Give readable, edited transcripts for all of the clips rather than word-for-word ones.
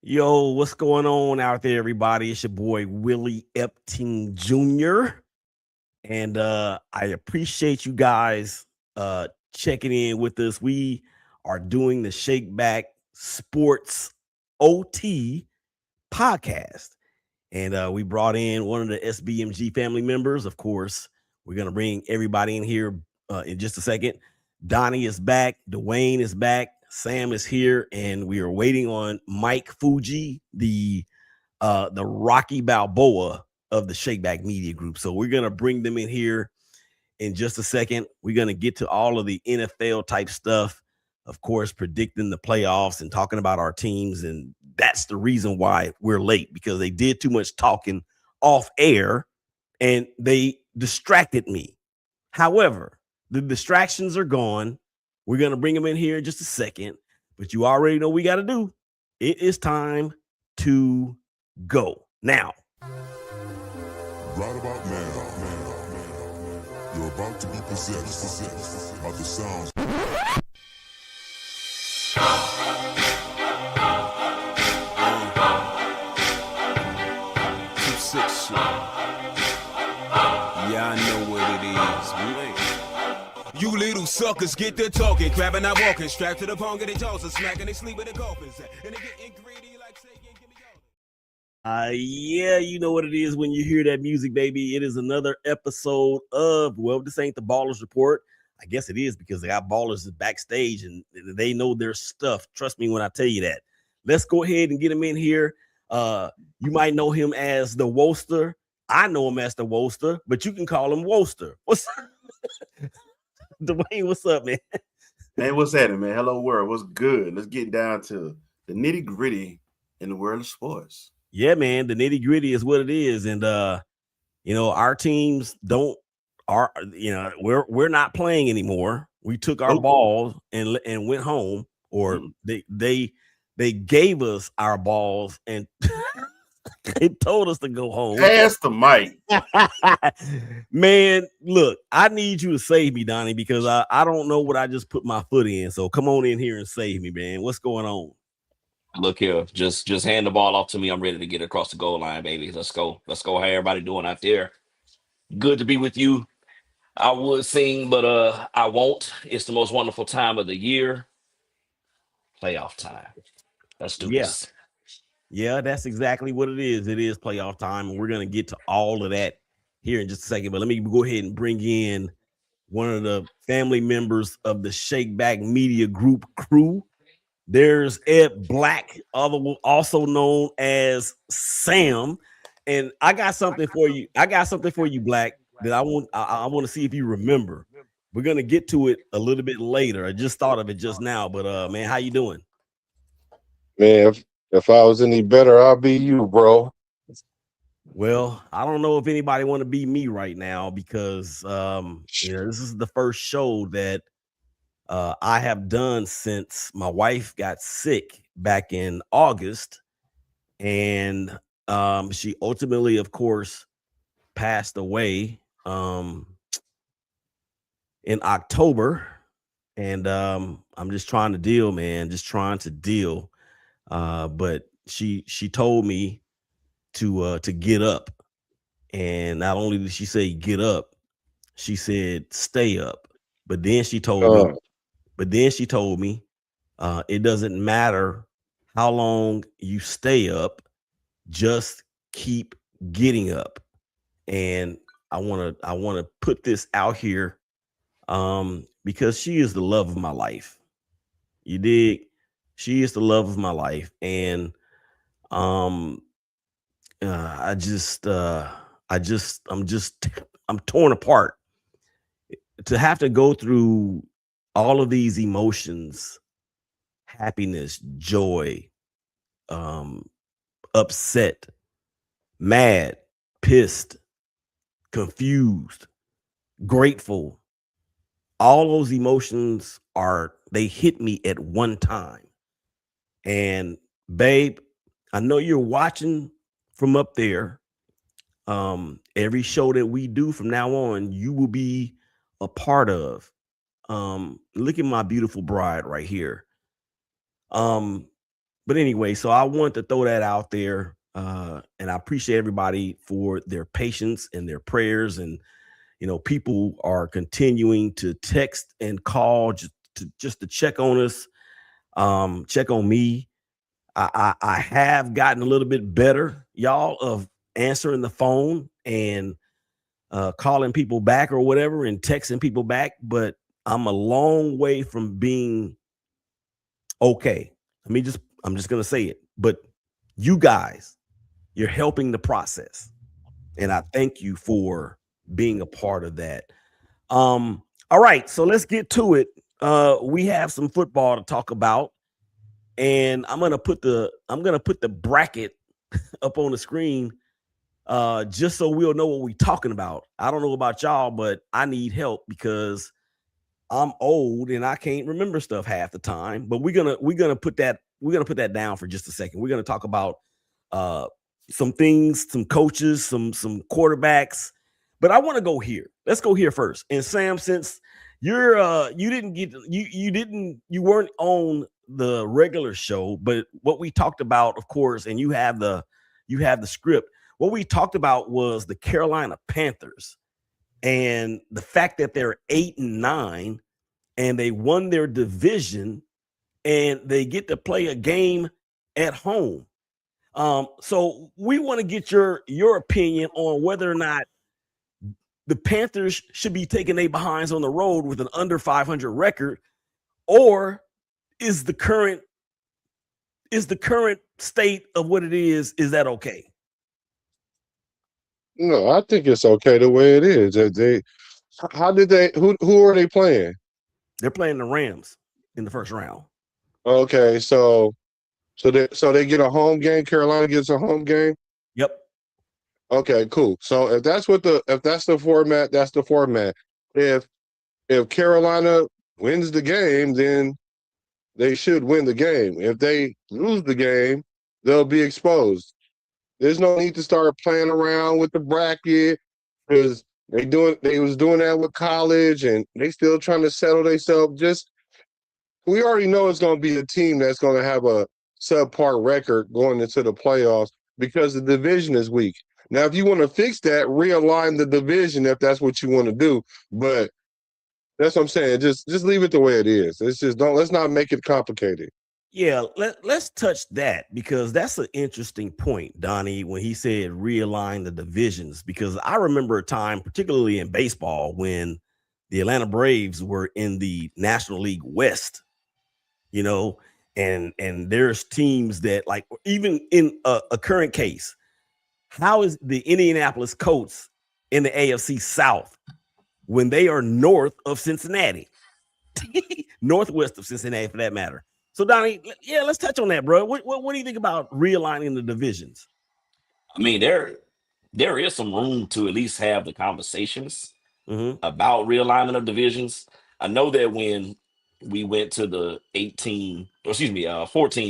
Yo, what's going on out there, everybody? It's your boy Willie Epting Jr. And I appreciate you guys checking in with us. We are doing the ShakeBack Sports OT podcast. And we brought in one of the SBMG family members. Of course, we're going to bring everybody in here in just a second. Donnie is back. Dwayne is back. Sam is here. And we are waiting on Mike Fuji, the Rocky Balboa of the ShakeBack Media Group. So we're going to bring them in here in just a second. We're going to get to all of the NFL type stuff, of course, predicting the playoffs and talking about our teams. And that's the reason why we're late, because they did too much talking off air and they distracted me. However, the distractions are gone. We're going to bring them in here in just a second, but you already know what we got to do. It is time to go. Now, right about now, you're about to be possessed by the sounds. 2-6 shit. Yeah, I know what it is. You little suckers get to talking, crabbing, not walking, strapped to the pong of their jaws and smacking, they sleep with the coffins. And they getting greedy like saying, give me yours. yeah, you know what it is when you hear that music, baby. It is another episode of, well, this ain't the Ballers Report. I guess it is, because they got ballers backstage and they know their stuff. Trust me when I tell you that. Let's go ahead and get him in here. You might know him as the Woster. I know him as the Woster, but you can call him Woster. What's up? Dwayne, what's up, man? Man, what's happening, man? Hello, world. What's good? Let's get down to the nitty gritty in the world of sports. Yeah, man, the nitty gritty is what it is, and our teams we're not playing anymore. We took our balls and went home, or they gave us our balls and they told us to go home. Pass the mic. Man, look, I need you to save me, Donnie, because I don't know what I just put my foot in. So come on in here and save me, man. What's going on? Look here, just hand the ball off to me. I'm ready to get across the goal line, baby. Let's go. How everybody doing out there? Good to be with you. I would sing, but I won't. It's the most wonderful time of the year. Playoff time. Let's do this. Yeah, that's exactly what it is. It is playoff time, and we're going to get to all of that here in just a second. But let me go ahead and bring in one of the family members of the ShakeBack Media Group crew. There's Ed Black, also known as Sam. And I got something for you. Black, that I want to see if you remember. We're going to get to it a little bit later. I just thought of it just now. But, man, how you doing? Man, if I was any better, I'll be you, bro. Well, I don't know if anybody want to be me right now, because this is the first show that I have done since my wife got sick back in August, and she ultimately, of course, passed away in October, and I'm just trying to deal, man. But she told me to get up, and not only did she say get up, she said stay up. But then she told me, it doesn't matter how long you stay up, just keep getting up. And I want to put this out here, because she is the love of my life. You dig? She is the love of my life, and I'm torn apart to have to go through all of these emotions: happiness, joy, upset, mad, pissed, confused, grateful. All those emotions they hit me at one time. And babe, I know you're watching from up there. Every show that we do from now on, you will be a part of. Look at my beautiful bride right here. But anyway, so I want to throw that out there. And I appreciate everybody for their patience and their prayers. And, people are continuing to text and call just to check on us, check on me. I have gotten a little bit better, y'all, of answering the phone and calling people back or whatever and texting people back, but I'm a long way from being okay. I'm just gonna say it, but you guys, you're helping the process, and I thank you for being a part of that. All right, so let's get to it. We have some football to talk about, and I'm gonna put the bracket up on the screen just so we'll know what we're talking about. I don't know about y'all, but I need help because I'm old and I can't remember stuff half the time. But we're gonna put that down for just a second. We're gonna talk about uh some things, some coaches, some quarterbacks. But I want to go here. Let's go here first. And Sam, since you weren't on the regular show, but what we talked about, of course, and you have the script. What we talked about was the Carolina Panthers and the fact that they're 8-9 and they won their division and they get to play a game at home. So we want to get your opinion on whether or not the Panthers should be taking their behinds on the road with an under 500 record, or is the current state of what it is that okay? No, I think it's okay the way it is. How did they? Who are they playing? They're playing the Rams in the first round. Okay, so they get a home game. Carolina gets a home game. Yep. Okay, cool. So if that's the format, that's the format. If Carolina wins the game, then they should win the game. If they lose the game, they'll be exposed. There's no need to start playing around with the bracket because they was doing that with college and they still trying to settle themselves. Just we already know it's going to be a team that's going to have a subpar record going into the playoffs because the division is weak. Now, if you want to fix that, realign the division if that's what you want to do. But that's what I'm saying. Just leave it the way it is. It's just let's not make it complicated. Yeah, let's touch that because that's an interesting point, Donnie, when he said realign the divisions. Because I remember a time, particularly in baseball, when the Atlanta Braves were in the National League West, and there's teams that, like, even in a current case, how is the Indianapolis Colts in the AFC South when they are north of Cincinnati? Northwest of Cincinnati, for that matter. So, Donnie, yeah, let's touch on that, bro. What do you think about realigning the divisions? I mean, there is some room to at least have the conversations Mm-hmm. about realignment of divisions. I know that when we went to the 14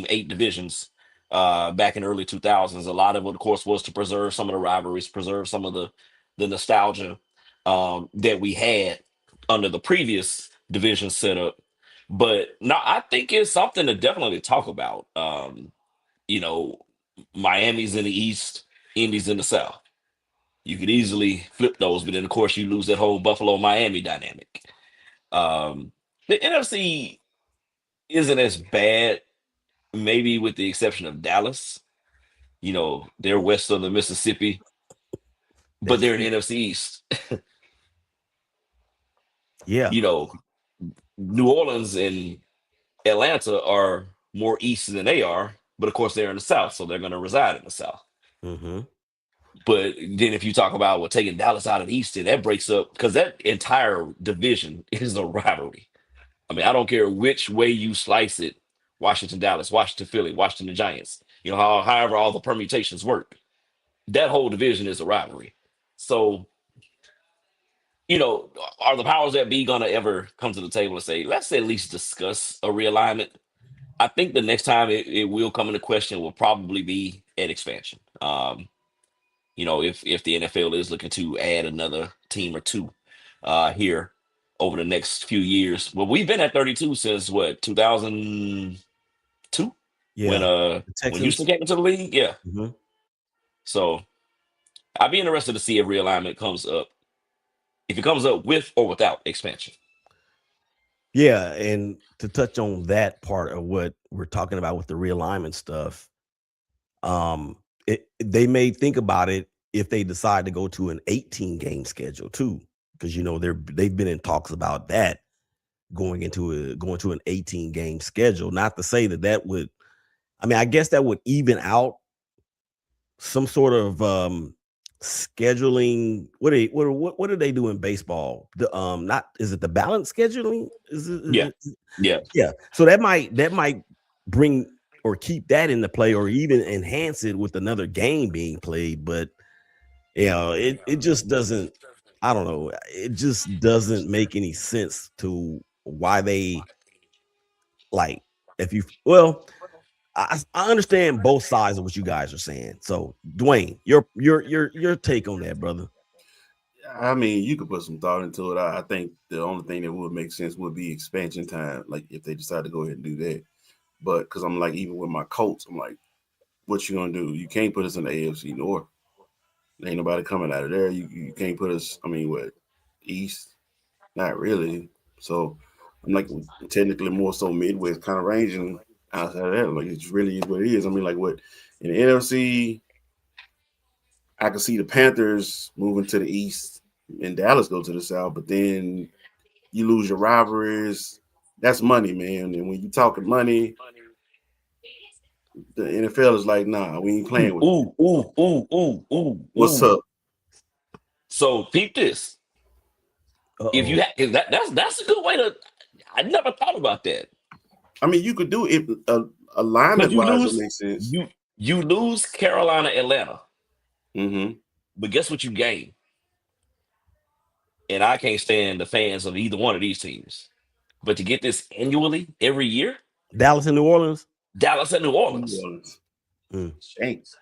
8 divisions back in early 2000s, a lot of it, of course, was to preserve some of the rivalries, preserve some of the nostalgia that we had under the previous division setup. But no, I think it's something to definitely talk about. You know, Miami's in the East, Indy's in the South. You could easily flip those, but then of course you lose that whole Buffalo Miami dynamic. Um, the NFC isn't as bad, maybe with the exception of Dallas. They're west of the Mississippi, but That's they're in true. the NFC East. Yeah. You know, New Orleans and Atlanta are more east than they are, but of course they're in the South, so they're going to reside in the South. Mm-hmm. But then if you talk about taking Dallas out of the East, then that breaks up because that entire division is a rivalry. I mean, I don't care which way you slice it. Washington, Dallas, Washington, Philly, Washington, the Giants. However all the permutations work. That whole division is a rivalry. So, are the powers that be gonna ever come to the table and say, let's at least discuss a realignment? I think the next time it will come into question will probably be at expansion. If the NFL is looking to add another team or two here over the next few years. Well, we've been at 32 since what, 2002? when Yeah. The when Texans. Houston came into the league. Yeah. Mhm. So I'd be interested to see if realignment comes up, if it comes up with or without expansion. Yeah, and to touch on that part of what we're talking about with the realignment stuff, they may think about it if they decide to go to an 18 game schedule too, because they've been in talks about that going to an 18 game schedule. Not to say that would, I mean, I guess that would even out some sort of scheduling. What do they do in baseball? The not is it the balance scheduling? Yeah. Yeah. Yeah. So that might bring or keep that into play or even enhance it with another game being played. But it just doesn't, I don't know. It just doesn't make any sense to why they like if you well, I understand both sides of what you guys are saying. So Dwayne, your take on that, brother. I mean, you could put some thought into it. I think the only thing that would make sense would be expansion time, like if they decide to go ahead and do that. But because I'm like, even with my Colts, I'm like, what you gonna do? You can't put us in the AFC North. There ain't nobody coming out of there. You can't put us. I mean, what East? Not really. So I'm like technically more so Midwest kind of range, and outside of that, like it's really is what it is. I mean, like what in the NFC, I can see the Panthers moving to the East and Dallas go to the South, but then you lose your rivalries. That's money, man. And when you talking money, the NFL is like, nah, we ain't playing with you. What's Ooh. up? So peep this. If you Uh-oh. that's a good way to. I never thought about that. I mean, you could do it But alignment wise, it makes sense. you lose Carolina, Atlanta, Mm-hmm. but guess what you gain? And I can't stand the fans of either one of these teams. But to get this annually every year, Dallas and New Orleans. Dallas and New New Orleans, Orleans. Mm. Thanks.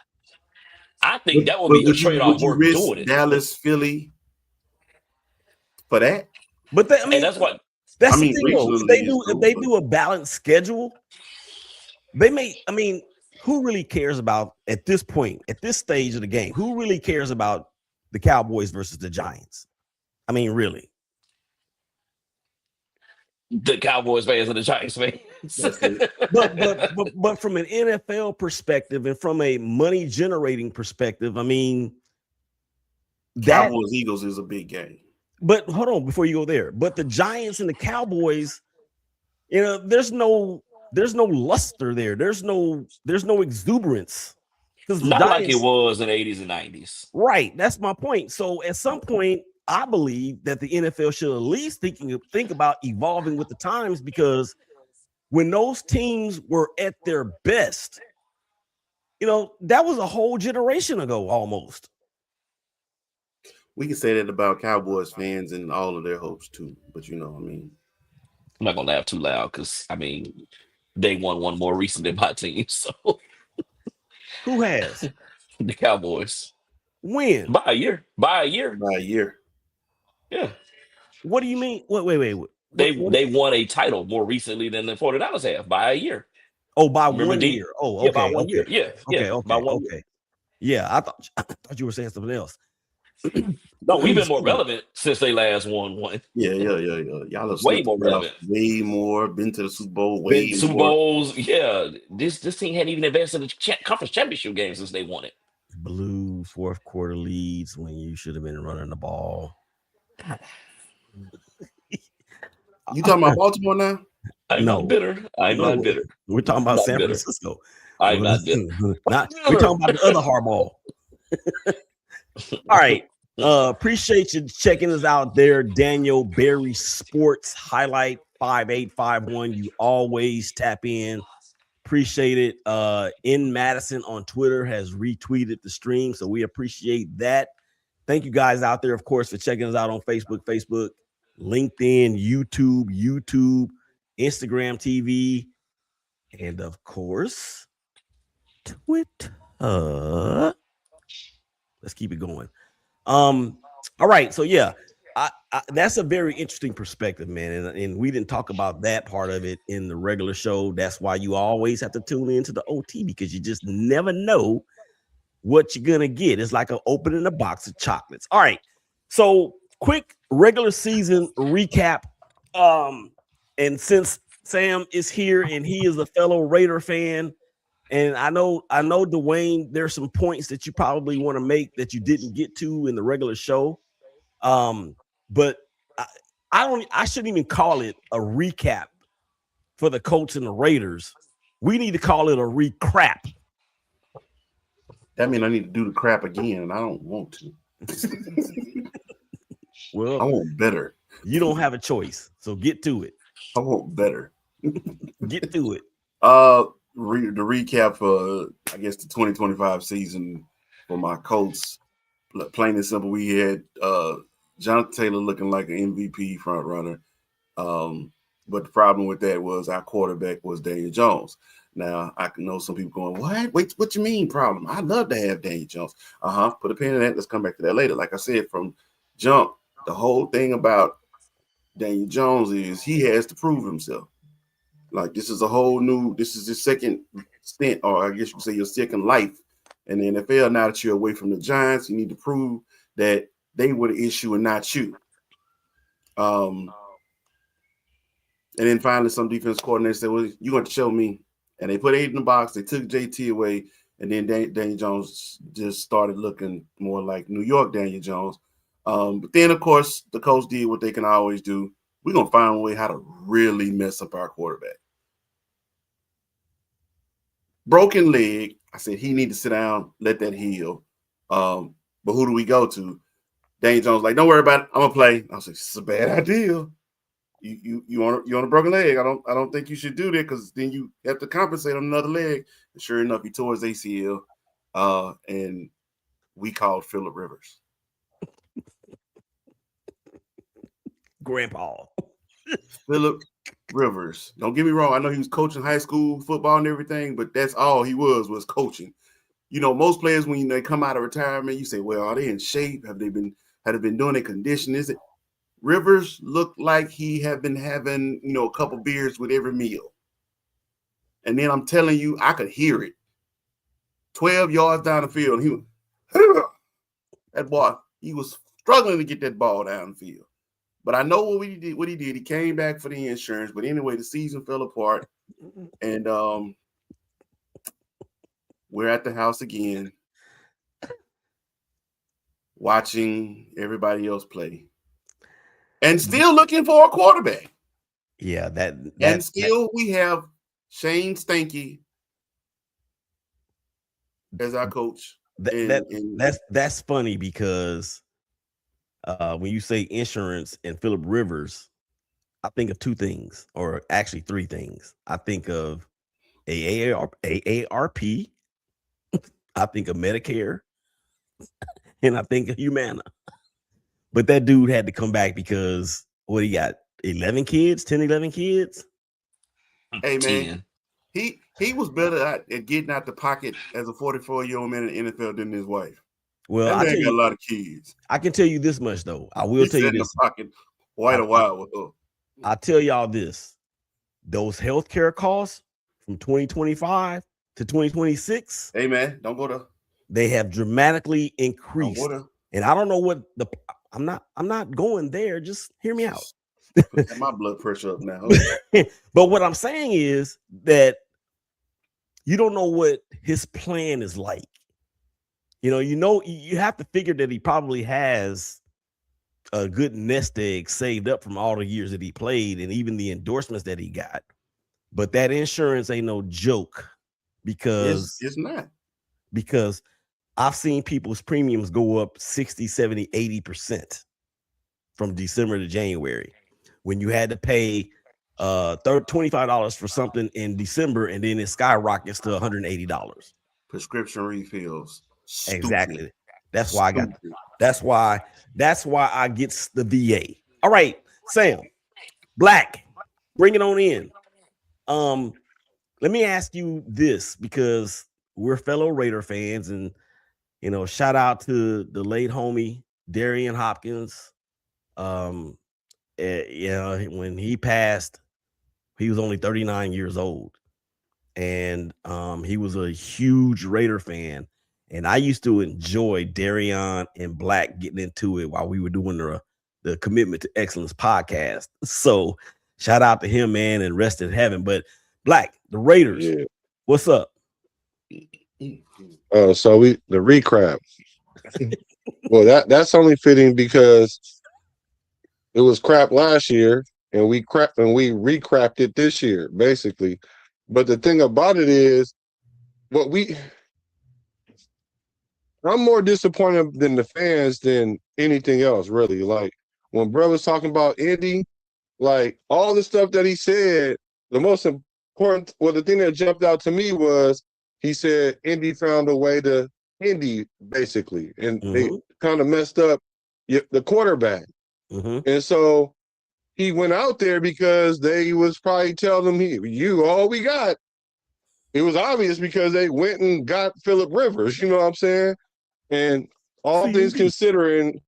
I But, think that would but be a trade off would you worth risk doing it. Dallas, Philly for that? But I And mean, that's what that's I the mean, thing though. regionally is If cool, they but do a balanced schedule, they may. I mean, who really cares about at this point, at this stage of the game? Who really cares about the Cowboys versus the Giants? I mean, really. the Cowboys fans and the Giants fans. that's it. But from an NFL perspective and from a money generating perspective, I mean that. Cowboys Eagles is a big game. But hold on before you go there. But the Giants and the Cowboys, there's no luster there. There's no exuberance because the Not like it Giants. was in the 80s and 90s. Right, that's my point. So at some point, I believe that the NFL should at least think about evolving with the times because when those teams were at their best, that was a whole generation ago almost. We can say that about Cowboys fans and all of their hopes too. But I mean, I'm not gonna laugh too loud because I mean they won one more recent than my team. So Who has? the Cowboys When? by a year. by a year. Yeah. What do you mean? Wait. They won a title more recently than the 49ers have by a year. Oh, by Remember 1 year. Oh, Yeah, by okay, 1 year. Yeah, by 1 year. okay. Yeah, I thought you were saying something else. No, we've been more relevant since they last won one. Yeah. Y'all have Way slipped more the playoffs relevant. way more, been to the Super Bowl way Been Super more. Bowls. Yeah, this team hadn't even advanced to the conference championship game since they won it. Blew fourth quarter leads when you should have been running the ball. You talking about Baltimore now? I'm not bitter. I'm not bitter. We're talking about Not San bitter. Francisco. I'm not bitter. We're talking about the other Harbaugh. All right. Appreciate you checking us out there. Daniel Berry Sports Highlight 5851. You always tap in. Appreciate it. In Madison on Twitter has retweeted the stream, so we appreciate that. Thank you guys out there, of course, for checking us out on Facebook, LinkedIn, YouTube, Instagram TV, and of course, Twitter. Let's keep it going. All right, so yeah, That's a very interesting perspective, man. And we didn't talk about that part of it in the regular show. That's why you always have to tune into the OT, because you just never know what you're gonna get. It's like opening a box of chocolates. All right. So quick regular season recap. And since Sam is here and he is a fellow Raider fan, and I know Dwayne, there's some points that you probably want to make that you didn't get to in the regular show. But I shouldn't even call it a recap for the Colts and the Raiders. We need to call it a recrap. That means I need to do the crap again, and I don't want to. Well, I want better. You don't have a choice, so get to it. I want better. Get to it. The recap for, I guess, the 2025 season for my Colts. Plain and simple, we had Jonathan Taylor looking like an MVP front runner. But the problem with that was our quarterback was Daniel Jones. Now, I can know some people going, what? Wait, what you mean problem? I'd love to have Daniel Jones. Put a pin in that. Let's come back to that later. Like I said, from jump, the whole thing about Daniel Jones is he has to prove himself. Like, this is his second stint, or I guess you could say your second life in the NFL. Now that you're away from the Giants, you need to prove that they were the issue and not you. And then finally some defense coordinators said, well, you're going to show me. And they put 8 in the box. They took JT away. And then Daniel Jones just started looking more like New York Daniel Jones. But then, of course, the coach did what they can always do. We're going to find a way how to really mess up our quarterback. Broken leg. I said he need to sit down, let that heal. But who do we go to? Daniel Jones like, don't worry about it. I'm going to play. I was like, this is a bad idea. You on a broken leg. I don't think you should do that, because then you have to compensate on another leg. And sure enough, he tore his ACL. And we called Phillip Rivers. Grandpa. Phillip Rivers. Don't get me wrong. I know he was coaching high school football and everything, but that's all he was coaching. You know, most players, when they come out of retirement, you say, well, are they in shape? Have they been doing their condition? Is it? Rivers looked like he had been having, a couple beers with every meal. And then I'm telling you, I could hear it. 12 yards down the field. That boy, he was struggling to get that ball down the field. But I know what he did. He came back for the insurance. But anyway, the season fell apart. And we're at the house again, watching everybody else play. And still looking for a quarterback. Yeah, we have Shane Stanky as our coach. That's funny, because when you say insurance and Phillip Rivers, I think of two things, or actually three things. I think of AARP, I think of Medicare, and I think of Humana. But that dude had to come back because what he got 11 kids. Hey man, he was better at getting out the pocket as a 44-year-old man in the NFL than his wife. Well, that man got a lot of kids. I can tell you this much though. I will tell you this. The pocket quite a while with her. I'll tell y'all this: those healthcare costs from 2025 to 2026. Hey man, don't go there. They have dramatically increased, and I don't know what the. I'm not going there. Just hear me out. My blood pressure up now. But what I'm saying is that you don't know what his plan is like. You have to figure that he probably has a good nest egg saved up from all the years that he played and even the endorsements that he got. But that insurance ain't no joke, because it's not. Because I've seen people's premiums go up 60, 70, 80% from December to January, when you had to pay $25 for something in December, and then it skyrockets to $180. Prescription refills. Stupid. Exactly. That's why I get the VA. All right, Sam Black, bring it on in. Let me ask you this, because we're fellow Raider fans, and shout out to the late homie Darian Hopkins. When he passed, he was only 39 years old, and he was a huge Raider fan. And I used to enjoy Darion and Black getting into it while we were doing the Commitment to Excellence podcast. So shout out to him, man, and rest in heaven. But Black, the Raiders, what's up? So the recrap. Well, that's only fitting because it was crap last year, and we recrapped it this year, basically. But the thing about it is, I'm more disappointed than the fans than anything else, really. Like when Bro was talking about Indy, like all the stuff that he said, the most important, the thing that jumped out to me was he said Indy found a way to Indy, basically, and they kind of messed up the quarterback. And so he went out there because they was probably telling him, you all we got. It was obvious because they went and got Phillip Rivers, you know what I'm saying? And all things considering,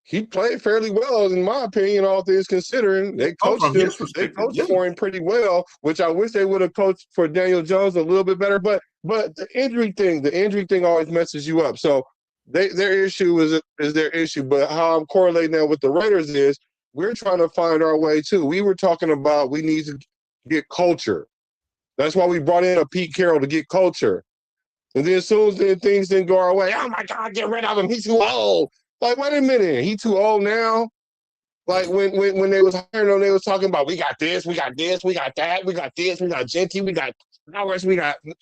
he played fairly well, in my opinion. All things considering, they coached him. They coached for him pretty well, which I wish they would have coached for Daniel Jones a little bit better. But the injury thing always messes you up. So their issue is their issue. But how I'm correlating that with the Raiders is we're trying to find our way too. We were talking about we need to get culture. That's why we brought in a Pete Carroll to get culture. And then as soon as things didn't go our way, oh my God, get rid of him. He's too old. Like, wait a minute, he too old now? Like when they was hiring him, they was talking about we got this, we got this, we got that, we got this, we got Genty, we got Powers, we got and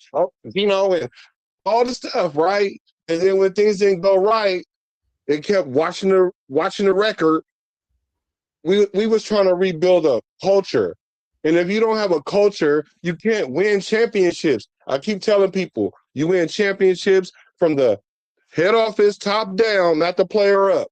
all the stuff, right? And then when things didn't go right, they kept watching the record. We was trying to rebuild a culture. And if you don't have a culture, you can't win championships. I keep telling people, you win championships from the head office top down, not the player up.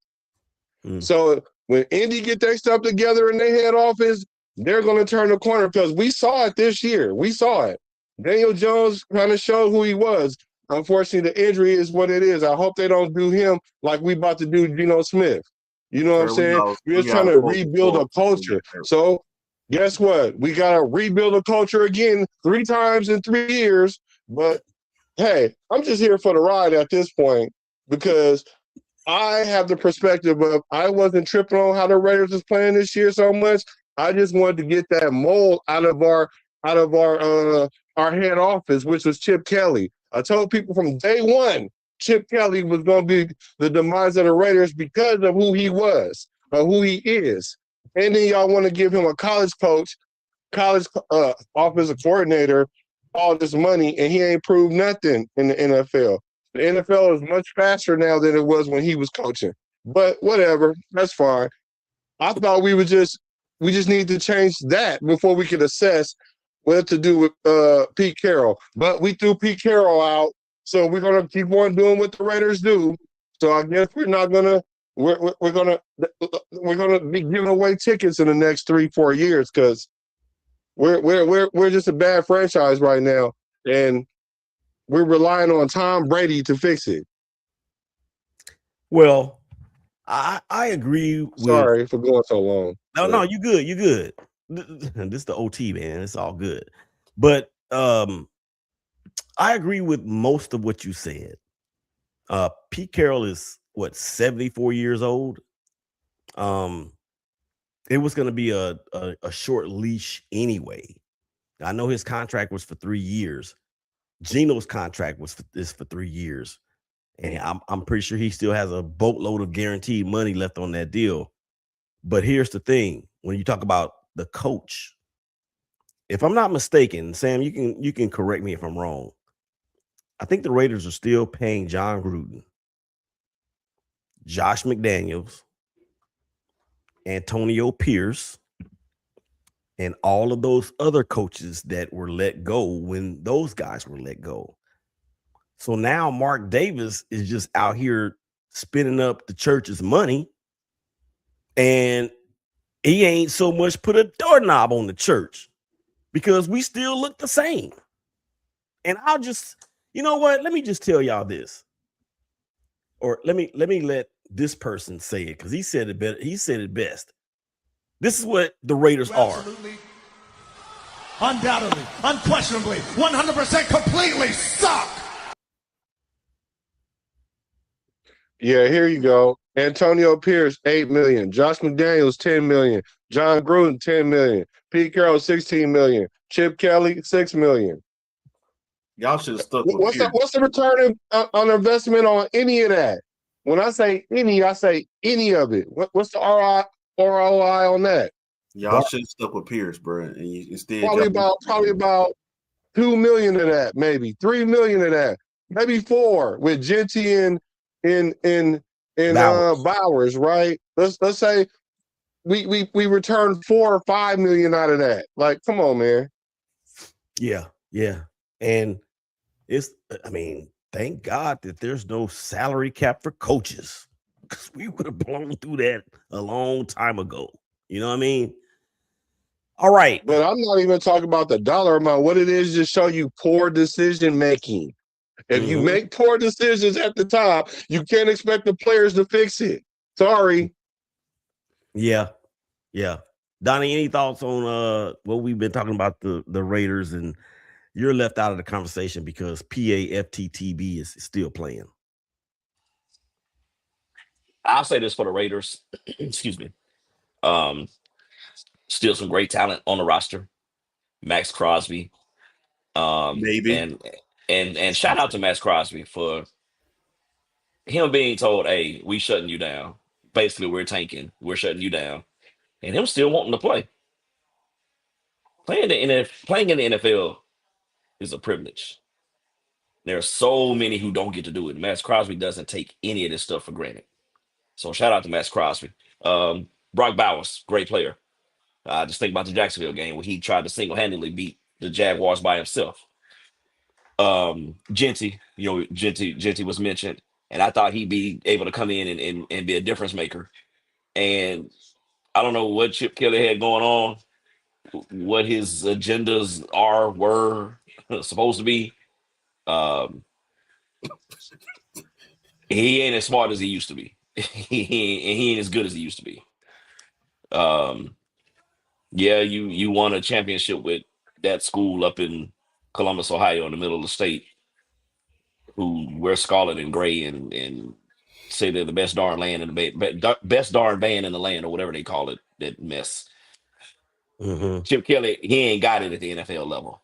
So when Indy get their stuff together in their head office, they're going to turn the corner because we saw it this year. We saw it. Daniel Jones kind of showed who he was. Unfortunately, the injury is what it is. I hope they don't do him like we about to do Geno Smith. You know what I'm saying? We're just trying to rebuild a culture. So guess what? We got to rebuild a culture again 3 times in 3 years. But hey, I'm just here for the ride at this point because I have the perspective of I wasn't tripping on how the Raiders was playing this year so much. I just wanted to get that mold out of our head office, which was Chip Kelly. I told people from day one, Chip Kelly was going to be the demise of the Raiders because of who he was, or who he is. And then y'all want to give him a college coach, college offensive coordinator, all this money, and he ain't proved nothing in the NFL. The NFL is much faster now than it was when he was coaching. But whatever, that's fine. I thought we just need to change that before we could assess what to do with Pete Carroll. But we threw Pete Carroll out, so we're gonna keep on doing what the Raiders do. So I guess we're gonna be giving away tickets in the next 3-4 years because we're just a bad franchise right now, and we're relying on Tom Brady to fix it. Well, I agree with. Sorry for going so long. No, you good. You good. This is the OT, man. It's all good. But I agree with most of what you said. Pete Carroll is 74 years old. It was going to be a short leash anyway. I know his contract was for 3 years. Geno's contract is for 3 years, and I'm pretty sure he still has a boatload of guaranteed money left on that deal. But here's the thing: when you talk about the coach, if I'm not mistaken, Sam, you can correct me if I'm wrong. I think the Raiders are still paying John Gruden, Josh McDaniels, Antonio Pierce, and all of those other coaches that were let go when those guys were let go. So now Mark Davis is just out here spinning up the church's money, and he ain't so much put a doorknob on the church because we still look the same. And you know what? Let me just tell y'all this, or let me let this person say it because he said it better. He said it best. This is what the Raiders are. Absolutely, undoubtedly, unquestionably, 100% completely suck. Yeah, here you go. Antonio Pierce, 8 million. Josh McDaniels, 10 million. John Gruden, 10 million. Pete Carroll, 16 million. Chip Kelly, 6 million. Y'all should have stuck with Pierce. What's the return on investment on any of that? When I say any of it. What's the ROI on that? Y'all should have stuck with Pierce, bro. And you, instead, Probably about 2 million of that, maybe 3 million of that, maybe 4 with Genty and Bowers, right? Let's say we returned 4 or 5 million out of that. Like, come on, man. Yeah. And thank God that there's no salary cap for coaches, because we would have blown through that a long time ago. You know what I mean? All right. But I'm not even talking about the dollar amount. What it is just show you poor decision making. If you make poor decisions at the top, you can't expect the players to fix it. Sorry. Yeah. Donnie, any thoughts on what we've been talking about the Raiders? And you're left out of the conversation because PAFTTB is still playing. I'll say this for the Raiders. Excuse me. Still some great talent on the roster. Max Crosby. maybe. And shout out to Max Crosby for him being told, hey, we shutting you down. Basically, we're tanking. We're shutting you down. And him still wanting to play. Playing in the NFL is a privilege. There are so many who don't get to do it. Max Crosby doesn't take any of this stuff for granted. So shout out to Max Crosby. Brock Bowers, great player. Just think about the Jacksonville game where he tried to single-handedly beat the Jaguars by himself. Genty was mentioned, and I thought he'd be able to come in and be a difference maker. And I don't know what Chip Kelly had going on, what his agendas were supposed to be. He ain't as smart as he used to be. he ain't as good as he used to be. Yeah, you won a championship with that school up in Columbus, Ohio, in the middle of the state, who wear scarlet and gray and say they're the best darn land in the best darn band in the land, or whatever they call it. That mess. Chip Kelly, he ain't got it at the NFL level.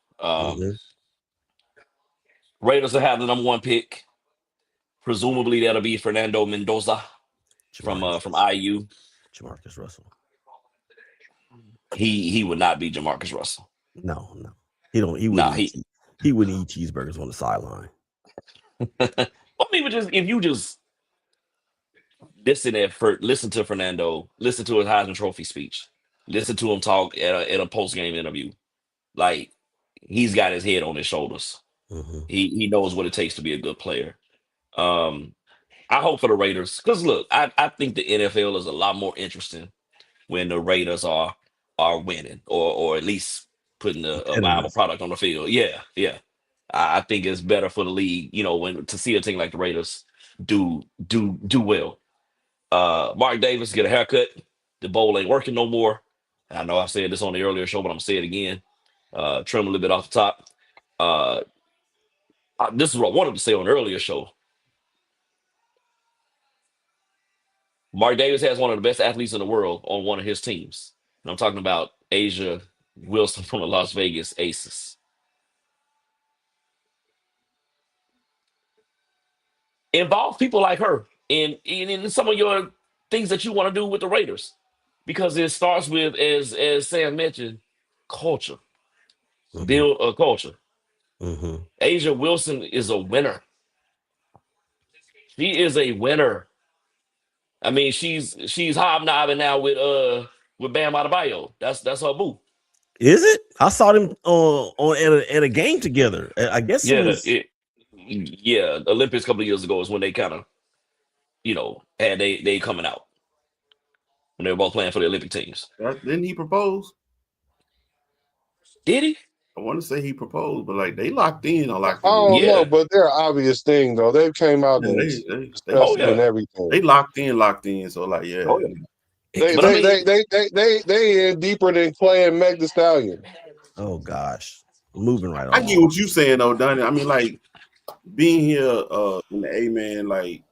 Raiders will have the number 1 pick. Presumably that'll be Fernando Mendoza from IU. Jamarcus Russell. He would not be Jamarcus Russell. No. He wouldn't eat cheeseburgers on the sideline. Well, maybe if you just listen to Fernando, listen to his Heisman Trophy speech, listen to him talk at a post-game interview. Like, he's got his head on his shoulders. He knows what it takes to be a good player. I hope for the Raiders, because look, I think the NFL is a lot more interesting when the Raiders are winning or at least putting a viable product on the field. Yeah. I think it's better for the league, to see a team like the Raiders do well. Mark Davis get a haircut. The bowl ain't working no more. I know I said this on the earlier show, but I'm gonna say it again. Trim a little bit off the top. This is what I wanted to say on the earlier show. Mark Davis has one of the best athletes in the world on one of his teams. And I'm talking about Asia Wilson from the Las Vegas Aces. Involve people like her in some of your things that you want to do with the Raiders, because it starts with, as Sam mentioned, culture. Build a culture. Asia Wilson is a winner. She is a winner. I mean, she's hobnobbing now with Bam Adebayo. That's her boo. Is it? I saw them at a game together. I guess the Olympics a couple of years ago is when they kind of, had they coming out when they were both playing for the Olympic teams. Didn't he propose? Did he? I want to say he proposed, but like they locked in or locked I in. don't know, Yeah. but they're obvious thing though. They came out Yeah, and they Oh discussed it and yeah. everything. they locked in. So like, yeah. Oh yeah. They But I they mean, they they they they, they in deeper than Clay and Meg the Stallion. Oh gosh, moving right I get along. what you saying though, Donnie. I mean, like being here in the A man, like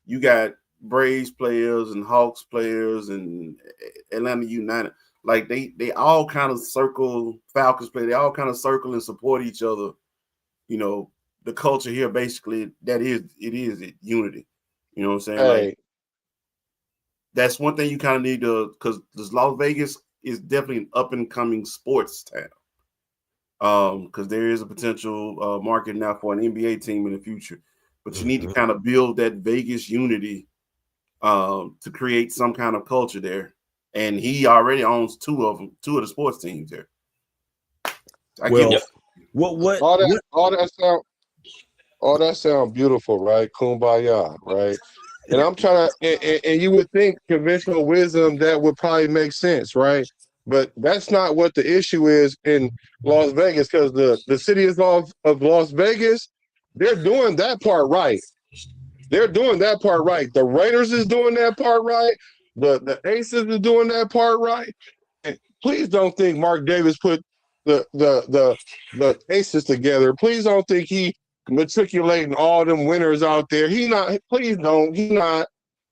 you got Braves players and Hawks players and Atlanta United. Like they all kind of circle Falcons play. They all kind of circle and support each other. You know, the culture here basically it is unity. You know what I'm saying? Like Hey, that's one thing you kind of need to, because this Las Vegas is definitely an up and coming sports town. Because there is a potential market now for an NBA team in the future, but you need to Mhm. kind of build that Vegas unity to create some kind of culture there. And he already owns two of the sports teams there. I get Well, yep. all that sound beautiful, right? Kumbaya, right? And I'm trying to, and you would think conventional wisdom that would probably make sense, right? But that's not what the issue is in Las Vegas, because the city of Las Vegas, they're doing that part right. They're doing that part right. The Raiders is doing that part right. The Aces is doing that part right. And please don't think Mark Davis put the Aces together. Please don't think he matriculating all them winners out there. He not. Please don't. He not.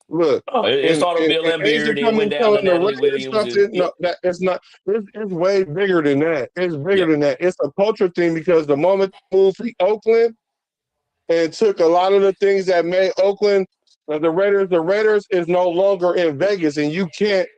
Look, Oh, it and started with and, Bill and Laimbeer, Asia then coming went down to telling the Natalie Raiders Williams, and something. yep. No, that it's not. It's way bigger than that. It's bigger Yep. than that. It's a culture thing because the moment they moved to Oakland and took a lot of the things that made Oakland the Raiders. The Raiders is no longer in Vegas, and you can't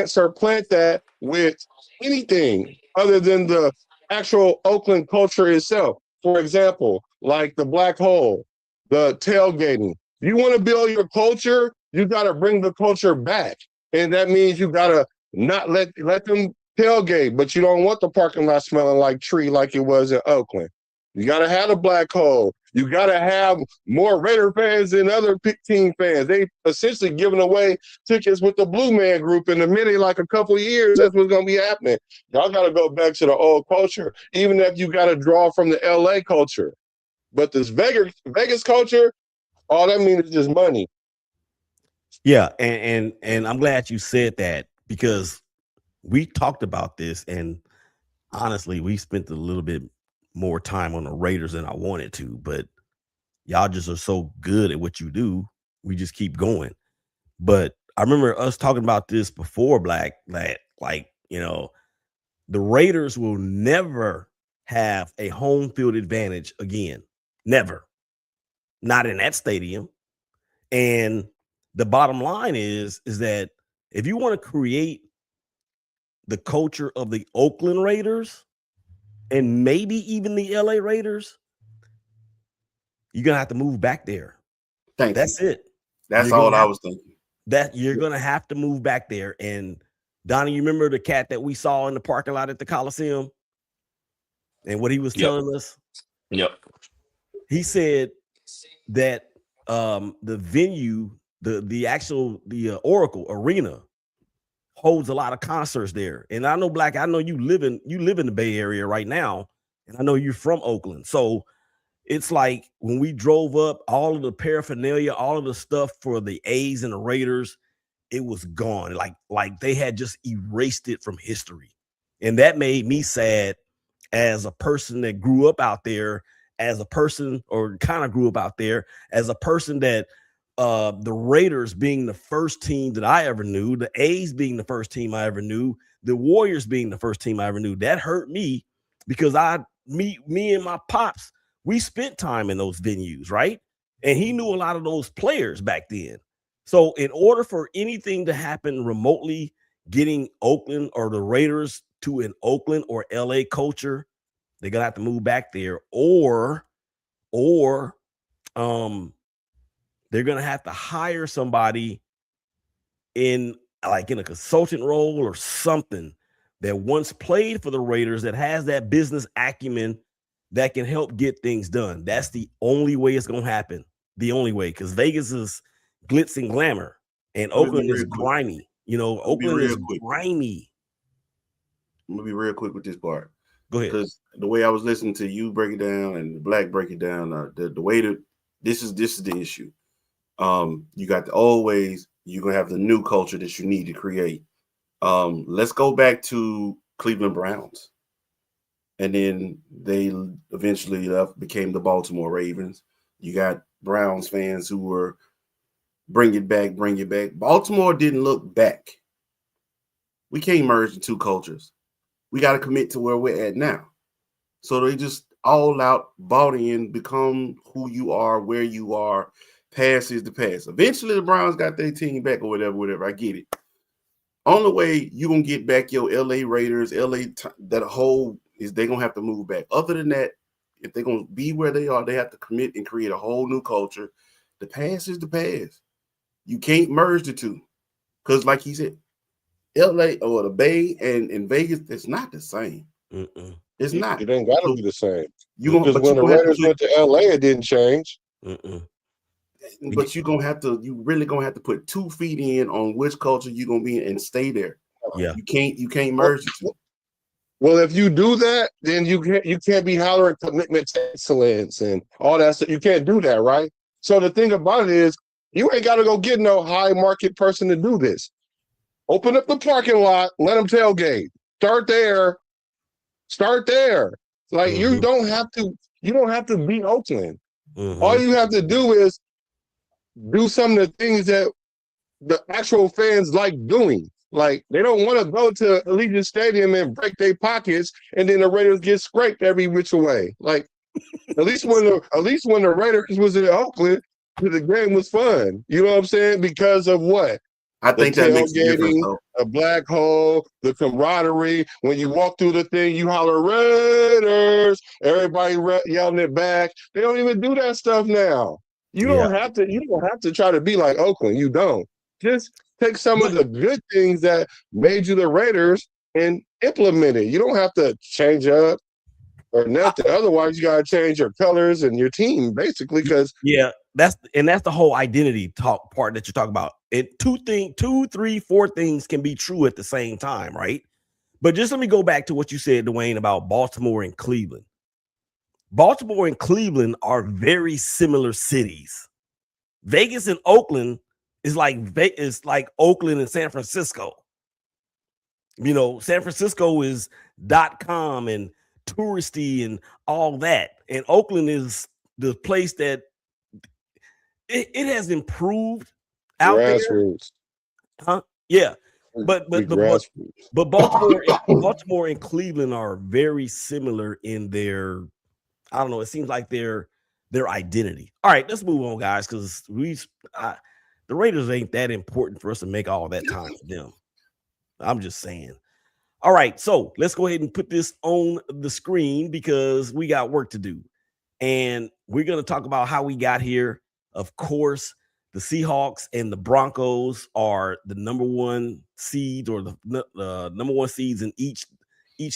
supplant that with anything other than the actual Oakland culture itself. For example, like the black hole, the tailgating. You want to build your culture, you got to bring the culture back, and that means you got to not let them tailgate, but you don't want the parking lot smelling like tree like it was in Oakland. You got to have a black hole. You got to have more Raider fans than other team fans. They essentially giving away tickets with the Blue Man Group in a minute, like a couple of years. That's what's going to be happening. Y'all got to go back to the old culture, even if you got to draw from the LA culture. But this Vegas culture, all that means is just money. Yeah, and I'm glad you said that because we talked about this, and honestly, we spent a little bit more time on the Raiders than I wanted to, but y'all just are so good at what you do. We just keep going. But I remember us talking about this before, Black, that like, the Raiders will never have a home field advantage again. Never. Not in that stadium. And the bottom line is that if you want to create the culture of the Oakland Raiders and maybe even the LA Raiders, you're gonna have to move back there. Thank That's you. it. That's You're all gonna I have was thinking. you're gonna have to move back there. And Donnie, you remember the cat that we saw in the parking lot at the Coliseum and what he was Yep. telling us? Yep. He said that the venue, the Oracle Arena holds a lot of concerts there. And I know, Black, I know you live in the Bay Area right now, and I know you're from Oakland. So it's like when we drove up, all of the paraphernalia, all of the stuff for the A's and the Raiders, it was gone. Like they had just erased it from history. And that made me sad as a person that grew up out there, as a person, or kind of grew up out there, as a person that the Raiders being the first team that I ever knew, the A's being the first team I ever knew, the Warriors being the first team I ever knew. That hurt me because me and my pops, we spent time in those venues, right? And he knew a lot of those players back then. So in order for anything to happen remotely, getting Oakland or the Raiders to an Oakland or LA culture, they're gonna have to move back there, or they're gonna have to hire somebody in in a consultant role or something that once played for the Raiders that has that business acumen that can help get things done. That's the only way it's gonna happen. The only way, because Vegas is glitz and glamour, and Let me be Oakland is real quick. grimy. Let me be Oakland is real quick. grimy. I'm gonna be real quick with this part. Go ahead. Because the way I was listening to you break it down and the Black break it down, the way that this is the issue. You got the old ways. You're gonna have the new culture that you need to create. Let's go back to Cleveland Browns, and then they eventually became the Baltimore Ravens. You got Browns fans who were bring it back. Baltimore didn't look back. We can't merge the two cultures. We got to commit to where we're at now. So they just all out bought in, become who you are, where you are. Past is the past. Eventually, the Browns got their team back or whatever. I get it. Only way you gonna get back your LA Raiders, that whole is they gonna have to move back. Other than that, if they're gonna be where they are, they have to commit and create a whole new culture. The past is the past. You can't merge the two. Because like he said, LA or the Bay and Vegas, it's not the same. It's not. It ain't got to be the same. Because when the Raiders went to LA, it didn't change. But you really gonna have to put 2 feet in on which culture you're gonna be in and stay there. Yeah. You can't merge the two. Well, if you do that, then you can't be hollering commitment to excellence and all that stuff. You can't do that, right? So the thing about it is, you ain't got to go get no high market person to do this. Open up the parking lot, let them tailgate. Start there. Like you don't have to beat Oakland. All you have to do is do some of the things that the actual fans like doing. Like they don't want to go to Allegiant Stadium and break their pockets, and then the Raiders get scraped every which way. Like at least when the Raiders was in Oakland, the game was fun. You know what I'm saying? Because of what? I think that makes a difference, though. A black hole, the camaraderie. When you walk through the thing, you holler Raiders. Everybody yelling it back. They don't even do that stuff now. You don't have to try to be like Oakland. You don't. Just take some of the good things that made you the Raiders and implement it. You don't have to change up or nothing. Otherwise, you gotta change your colors and your team, basically. Because that's the whole identity talk part that you're talking about. It 2, 3, 4 things can be true at the same time, right? But just let me go back to what you said, Dwayne, about Baltimore and Cleveland. Baltimore and Cleveland are very similar cities. Vegas and Oakland is like Oakland and San Francisco. You know, San Francisco is .com and touristy and all that. And Oakland is the place that it has improved out grassroots. There. Huh? Yeah. But Baltimore and Cleveland are very similar in their, I don't know, it seems like their identity. All right, let's move on, guys, because the Raiders ain't that important for us to make all that time for them. I'm just saying. All right, so let's go ahead and put this on the screen because we got work to do. And we're going to talk about how we got here. Of course, the Seahawks and the Broncos are the number 1 seeds or the number 1 seeds in each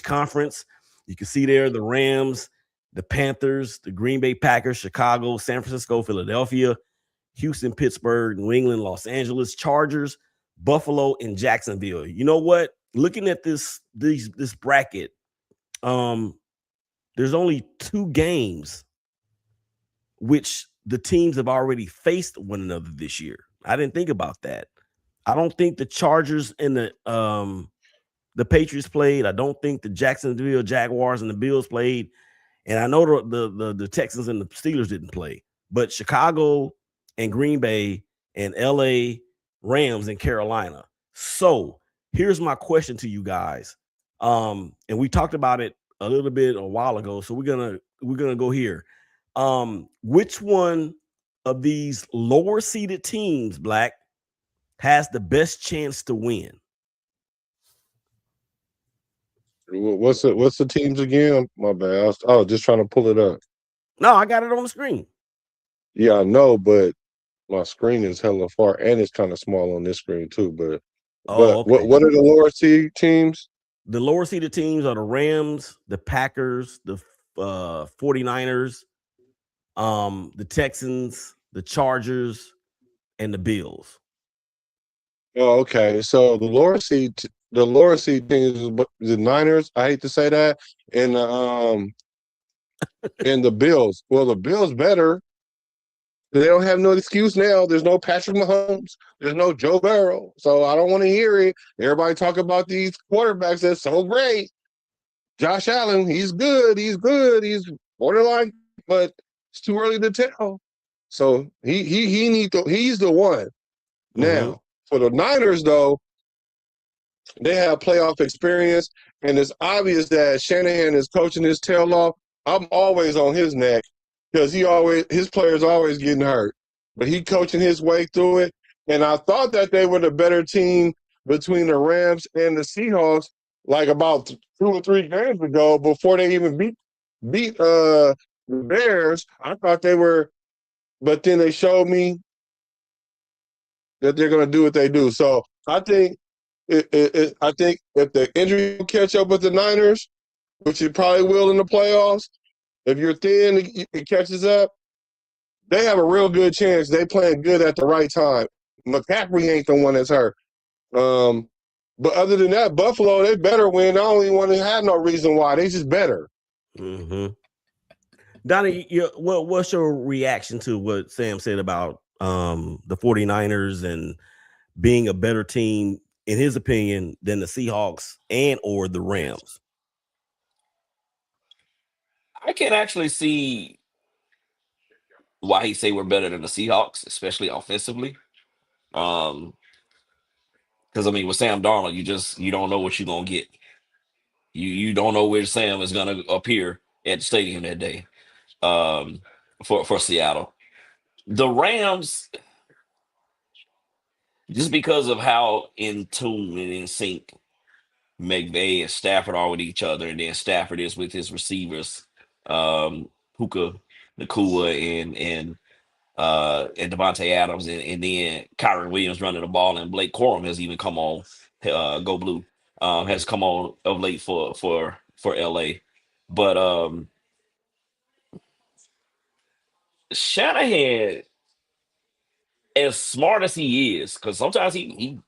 conference. You can see there the Rams, the Panthers, the Green Bay Packers, Chicago, San Francisco, Philadelphia, Houston, Pittsburgh, New England, Los Angeles, Chargers, Buffalo, and Jacksonville. You know what? Looking at this bracket, there's only 2 games which the teams have already faced one another this year. I didn't think about that. I don't think the Chargers and the Patriots played. I don't think the Jacksonville Jaguars and the Bills played. And I know the Texans and the Steelers didn't play. But Chicago and Green Bay and LA Rams and Carolina. So here's my question to you guys. And we talked about it a little bit a while ago. So we're gonna go here. Which one of these lower seeded teams, Black, has the best chance to win? What's the teams again? My bad. I was just trying to pull it up. No, I got it on the screen. Yeah, I know, but my screen is hella far, and it's kind of small on this screen too. But okay. What are the lower seed teams? The lower seeded teams are the Rams, the Packers, the 49ers, the Texans, the Chargers, and the Bills. Oh, okay. So the lower seed the lower seed teams is the Niners. I hate to say that, and the Bills. Well, the Bills better. They don't have no excuse now. There's no Patrick Mahomes. There's no Joe Burrow. So I don't want to hear it. Everybody talk about these quarterbacks that's so great. Josh Allen, he's good. He's good. He's borderline, but it's too early to tell. So he's the one. Mm-hmm. Now, for the Niners, though, they have playoff experience, and it's obvious that Shanahan is coaching his tail off. I'm always on his neck because his players always getting hurt, but he coaching his way through it. And I thought that they were the better team between the Rams and the Seahawks, like about 2 or 3 games ago, before they even beat the Bears. I thought they were, but then they showed me that they're going to do what they do. So I think I think if the injury will catch up with the Niners, which it probably will in the playoffs, if you're thin, it catches up. They have a real good chance. They playing good at the right time. McCaffrey ain't the one that's hurt. But other than that, Buffalo, they better win. I don't even want to have no reason why. They just better. Mm-hmm. Donnie, what's your reaction to what Sam said about the 49ers and being a better team, in his opinion, than the Seahawks and or the Rams? I can actually see why he say we're better than the Seahawks, especially offensively. Because I mean, with Sam Darnold, you don't know what you're gonna get. You don't know where Sam is gonna appear at the stadium that day. For Seattle, the Rams, just because of how in tune and in sync McVay and Stafford are with each other, and then Stafford is with his receivers, Puka, Nakua, and Devontae Adams, and then Kyron Williams running the ball, and Blake Corum has even come on, Go Blue, has come on of late for LA. But Shanahan, as smart as he is, because sometimes he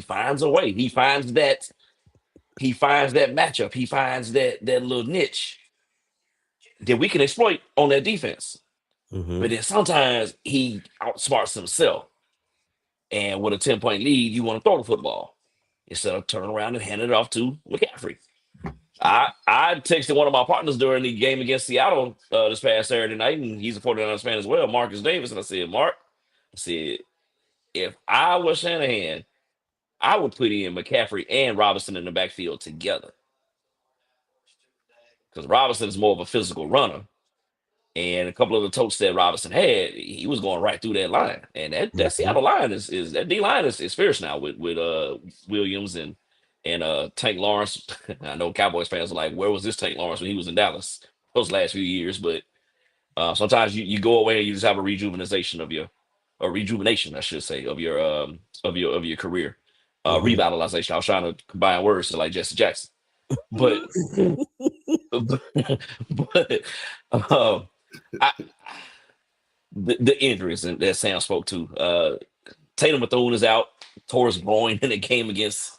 finds a way. He finds that matchup. He finds that little niche that we can exploit on that defense. Mm-hmm. But then sometimes he outsmarts himself. And with a 10-point lead, you want to throw the football instead of turning around and hand it off to McCaffrey. I texted one of my partners during the game against Seattle this past Saturday night, and he's a 49ers fan as well, Marcus Davis. And I said, Mark, I said, if I was Shanahan, I would put in McCaffrey and Robinson in the backfield together. Because Robinson is more of a physical runner. And a couple of the totes that Robinson had, he was going right through that line. And that Seattle line is that D line is fierce now with Williams and Tank Lawrence. I know Cowboys fans are like, where was this Tank Lawrence when he was in Dallas those last few years? But sometimes you go away and you just have a rejuvenation of your, or rejuvenation, I should say, of your career. Mm-hmm. Revitalization. I was trying to combine words to like Jesse Jackson. But but I, the injuries that Sam spoke to. Tatum Bethune is out, tore his groin in a game against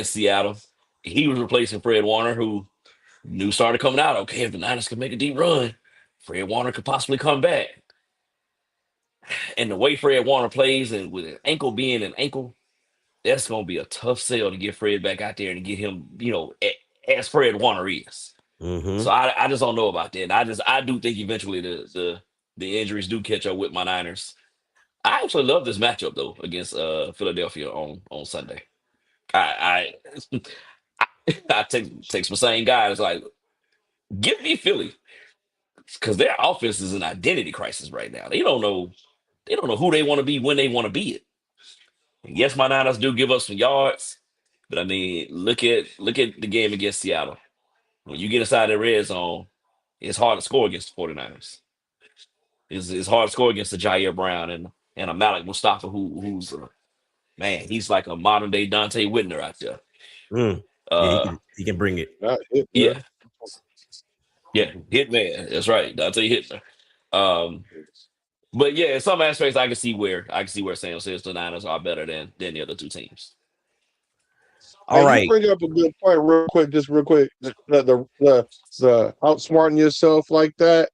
Seattle. He was replacing Fred Warner, who news started coming out. Okay, if the Niners could make a deep run, Fred Warner could possibly come back. And the way Fred Warner plays, and with an ankle being an ankle, that's going to be a tough sell to get Fred back out there and get him, as Fred Warner is. Mm-hmm. So I just don't know about that. And I do think eventually the injuries do catch up with my Niners. I actually love this matchup though against Philadelphia on Sunday. I I take some same guys like, give me Philly, because their offense is an identity crisis right now. They don't know who they want to be when they want to be it. And yes, my Niners do give us some yards, but I mean, look at the game against Seattle. When you get inside the red zone, it's hard to score against the 49ers. It's hard to score against the Jair Brown and a Malik Mustafa who's man, he's like a modern day Dante Whitner out there. Mm. Yeah, he can bring it. Yeah, yeah, Hitman. That's right, Dante Hitler. But yeah, in some aspects, I can see where Sam says the Niners are better than the other two teams. All You right. bring up a good point, real quick. Just real quick. The outsmarting yourself like that.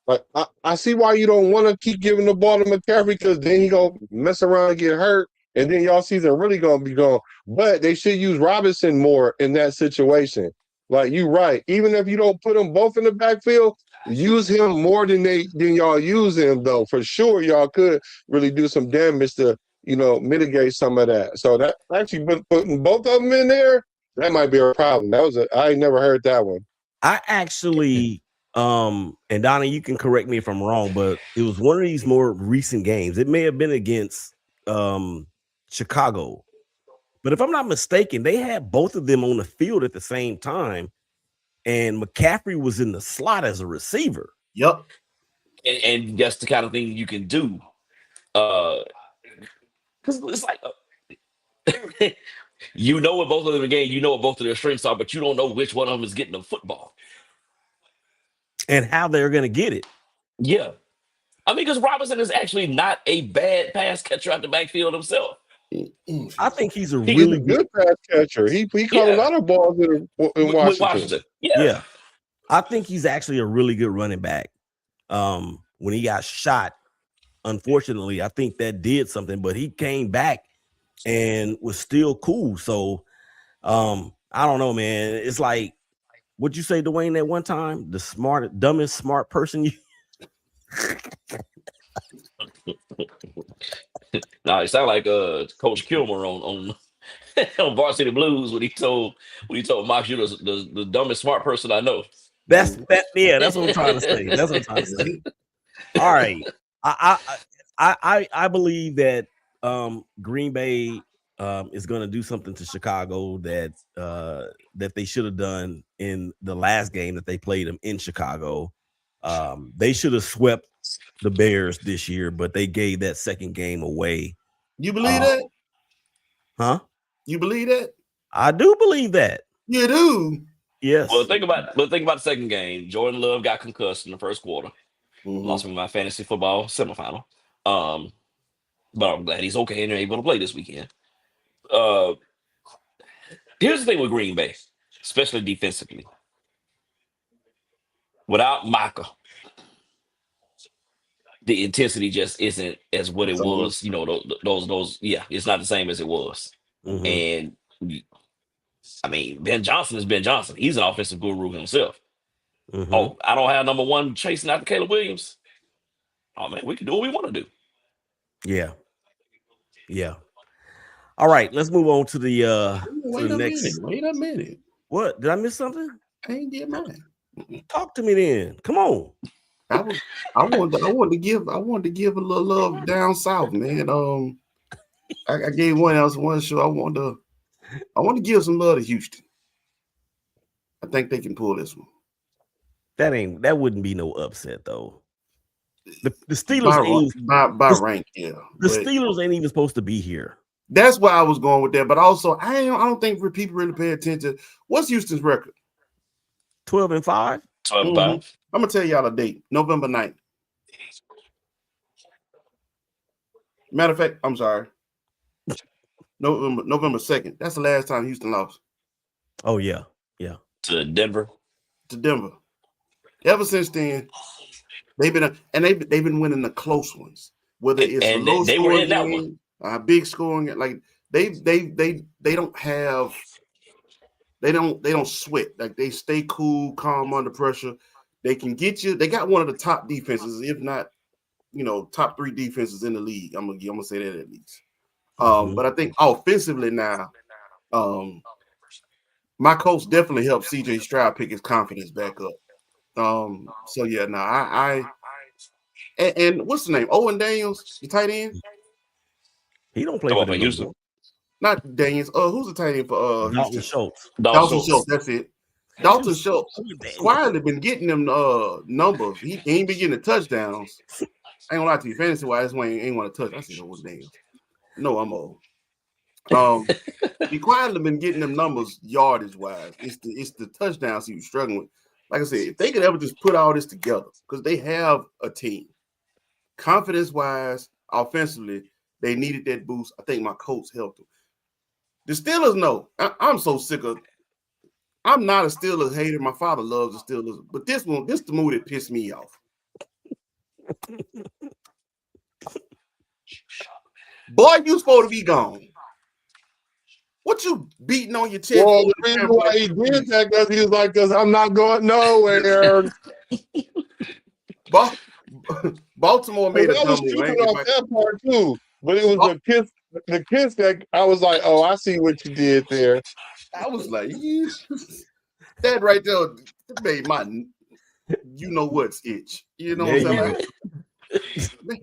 Like I see why you don't want to keep giving the ball to McCaffrey because then he gonna mess around and get hurt, and then y'all season really gonna be gone. But they should use Robinson more in that situation. Like you right, even if you don't put them both in the backfield, use him more than y'all use him though. For sure, y'all could really do some damage to mitigate some of that. So that actually putting both of them in there, that might be a problem. I ain't never heard that one. I actually, and Donna, you can correct me if I'm wrong, but it was one of these more recent games. It may have been against Chicago, but if I'm not mistaken, they had both of them on the field at the same time, and McCaffrey was in the slot as a receiver. Yep. And that's the kind of thing you can do. Because it's like you know what both of them again, you know what both of their strengths are, but you don't know which one of them is getting the football and how they're going to get it. Yeah, I mean, because Robinson is actually not a bad pass catcher out the backfield himself. I think he's a He's really a good pass catcher. He caught a lot of balls in Washington. With Washington. Yeah. I think he's actually a really good running back. When he got shot, unfortunately, I think that did something, but he came back and was still cool. So I don't know, man. It's like, what'd you say, Dwayne, that one time? The dumbest smart person you No, it sounded like Coach Kilmer on on Varsity Blues when he told Mox, you're the dumbest smart person I know. That's what I'm trying to say. That's what I'm trying to say. All right. I believe that Green Bay is going to do something to Chicago that they should have done in the last game that they played them in Chicago. They should have swept the Bears this year, but they gave that second game away. You believe that? Huh? You believe that? I do believe that. You do? Yes. Well, think about the second game. Jordan Love got concussed in the first quarter. Mm-hmm. Lost me my fantasy football semifinal. But I'm glad he's okay and they're able to play this weekend. Here's the thing with Green Bay, especially defensively. Without Micah, the intensity just isn't as what it was. You know, those. Yeah, it's not the same as it was. Mm-hmm. And I mean, Ben Johnson is Ben Johnson. He's an offensive guru himself. Mm-hmm. Oh, I don't have number one chasing after Caleb Williams. Oh man, we can do what we want to do. Yeah. Yeah. All right, let's move on to the next. Wait a minute. What? Did I miss something? I ain't get mine. Talk to me then. Come on. I wanted to give a little love down south, man. I gave one else one show. I want to give some love to Houston. I think they can pull this one. That wouldn't be no upset though. The Steelers by rank, yeah. The Steelers ain't even supposed to be here. That's why I was going with that. But also, I don't think people really pay attention. What's Houston's record? 12-5. 12-5. I'm gonna tell y'all a date. November 9th. Matter of fact, I'm sorry. November 2nd. That's the last time Houston lost. Oh yeah. To Denver. Ever since then, they've been winning the close ones. Whether it's a low they were in that one. Big scoring, like they don't have. They don't sweat. Like they stay cool, calm under pressure. They can get you. They got one of the top defenses, if not, top 3 defenses in the league. I'm gonna say that at least. But I think offensively now, my coach definitely helped CJ Stroud pick his confidence back up. So yeah, now and what's the name? Owen Daniels, the tight end. He don't play for Houston. Not Daniels. Who's the tight end for Dalton Schultz. Dalton Schultz. That's it. Dalton Schultz quietly been getting them numbers. He ain't been getting the touchdowns. I ain't gonna lie to you, fantasy wise, Wayne ain't want to touch. I said, "Oh damn." No, I'm old. He quietly been getting them numbers yardage wise. It's the touchdowns he was struggling with. Like I said, if they could ever just put all this together, because they have a team, confidence wise, offensively, they needed that boost. I think my coach helped them. The Steelers know. I'm so sick of. I'm not a Steelers hater. My father loves the Steelers, but this the move that pissed me off. Boy, you supposed to be gone. What you beating on your chest? Well, For the reason why he did that because he was like, "Cause I'm not going nowhere." Baltimore made a I was dumb move. tripping off that part too, but it was the kiss that I was like, "Oh, I see what you did there." I was like, that right there made my you know what's itch. You know what I'm saying?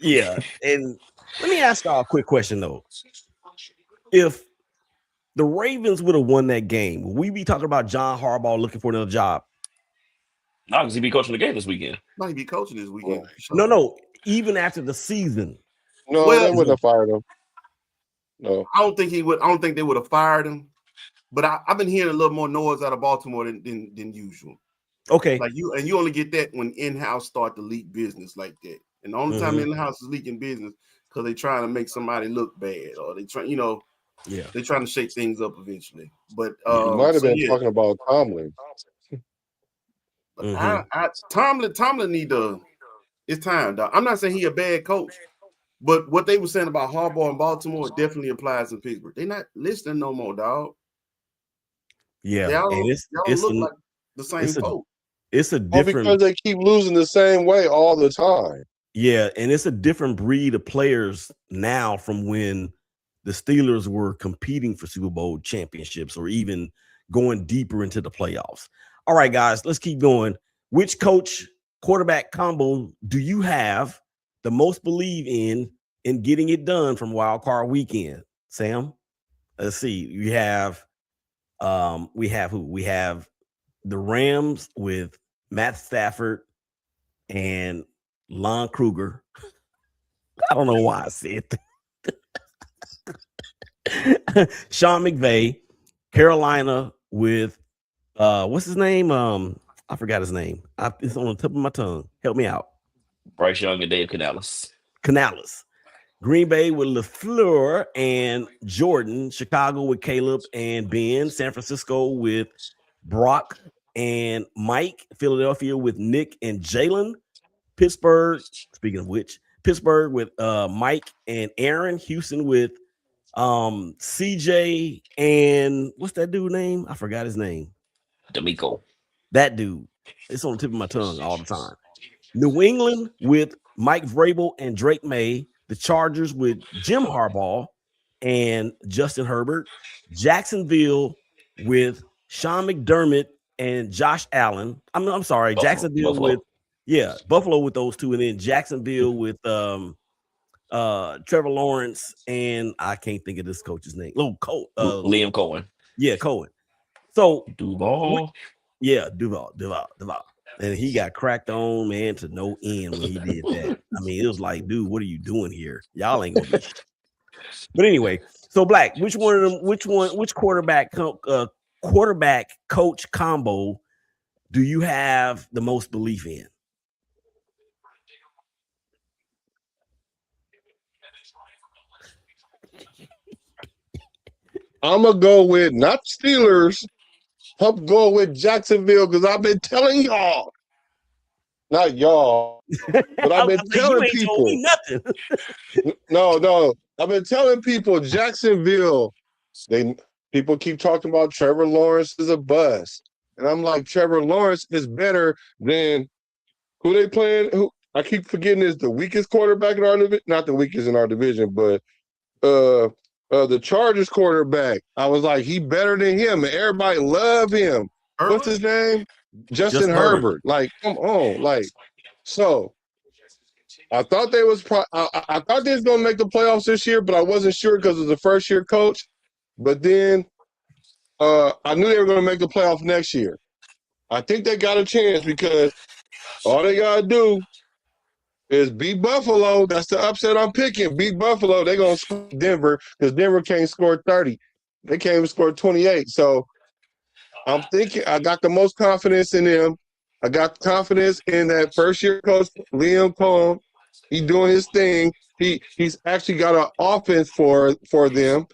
Yeah, and let me ask y'all a quick question though. If the Ravens would have won that game, would we be talking about John Harbaugh looking for another job? No, because he be coaching the game this weekend. Might be coaching this weekend. No. Even after the season. No, they wouldn't have fired him. No, I don't think he would. I don't think they would have fired him. But I've been hearing a little more noise out of Baltimore than usual. Okay. Like you only get that when in-house start to leak business like that. And the only time in-house is leaking business because they're trying to make somebody look bad or they try, they're trying to shake things up eventually. But you might have been talking about Tomlin. Tomlin need to. It's time, dog. I'm not saying he a bad coach, but what they were saying about Harbaugh and Baltimore definitely applies in Pittsburgh. They're not listening no more, dog. Yeah, y'all don't look like the same coach. It's a different because they keep losing the same way all the time. Yeah, and it's a different breed of players now from when the Steelers were competing for Super Bowl championships or even going deeper into the playoffs. All right, guys, let's keep going. Which coach quarterback combo do you have the most believe in getting it done from Wild Card Weekend? Sam, let's see. We have who? We have the Rams with Matt Stafford and Lon Kruger. I don't know why I said that. Sean McVay, Carolina with what's his name? I forgot his name. It's on the tip of my tongue. Help me out. Bryce Young and Dave Canales. Green Bay with LaFleur and Jordan. Chicago with Caleb and Ben. San Francisco with Brock and Mike. Philadelphia with Nick and Jalen. Pittsburgh, speaking of which, Pittsburgh with Mike and Aaron. Houston with CJ and what's that dude name? I forgot his name. D'Amico. That dude. It's on the tip of my tongue all the time. New England with Mike Vrabel and Drake May. The Chargers with Jim Harbaugh and Justin Herbert. Jacksonville with Sean McDermott and Josh Allen. I'm sorry, Jacksonville with Buffalo with those two, and then Jacksonville with Trevor Lawrence and I can't think of this coach's name. Liam Cohen. Yeah, Cohen. So Duval. Duval. And he got cracked on, man, to no end when he did that. I mean, it was like, dude, what are you doing here? Y'all ain't gonna be shit. But anyway, so Black, which quarterback coach combo do you have the most belief in? I'm gonna go with not Steelers. I'm going with Jacksonville because I've been telling y'all, not y'all, but I've been telling people. Told me nothing. No, I've been telling people Jacksonville. People keep talking about Trevor Lawrence is a bust, and I'm like, Trevor Lawrence is better than who they playing. Who I keep forgetting is the weakest quarterback in our division. Not the weakest in our division, but the Chargers quarterback. I was like, he better than him, and everybody love him. Herbert? What's his name? Justin Herbert. Like, come on, like, so. I thought they was. I thought they was gonna make the playoffs this year, but I wasn't sure because of the first year coach. But then, I knew they were gonna make the playoff next year. I think they got a chance because all they gotta do is beat Buffalo. That's the upset I'm picking. Beat Buffalo. They're going to score Denver because Denver can't score 30. They can't even score 28. So I'm thinking I got the most confidence in them. I got confidence in that first-year coach, Liam Cohen. He's doing his thing. He's actually got an offense for them.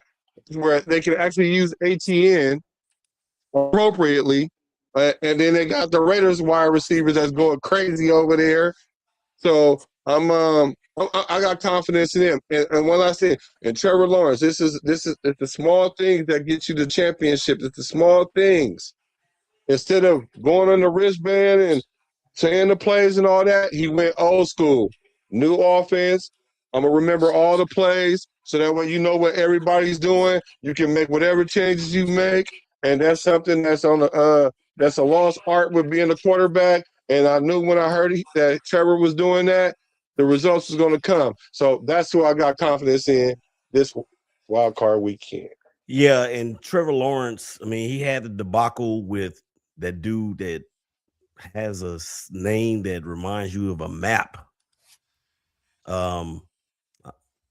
where they can actually use ATN appropriately. And then they got the Raiders wide receivers that's going crazy over there. So I got confidence in him. And one last thing, and Trevor Lawrence, it's the small things that get you the championship. It's the small things. Instead of going on the wristband and saying the plays and all that, he went old school. New offense. I'm gonna remember all the plays so that way you know what everybody's doing. You can make whatever changes you make, and that's something that's on the that's a lost art with being a quarterback. And I knew when I heard that Trevor was doing that, the results was going to come. So that's who I got confidence in this wild card weekend. Yeah, and Trevor Lawrence, I mean, he had the debacle with that dude that has a name that reminds you of a map.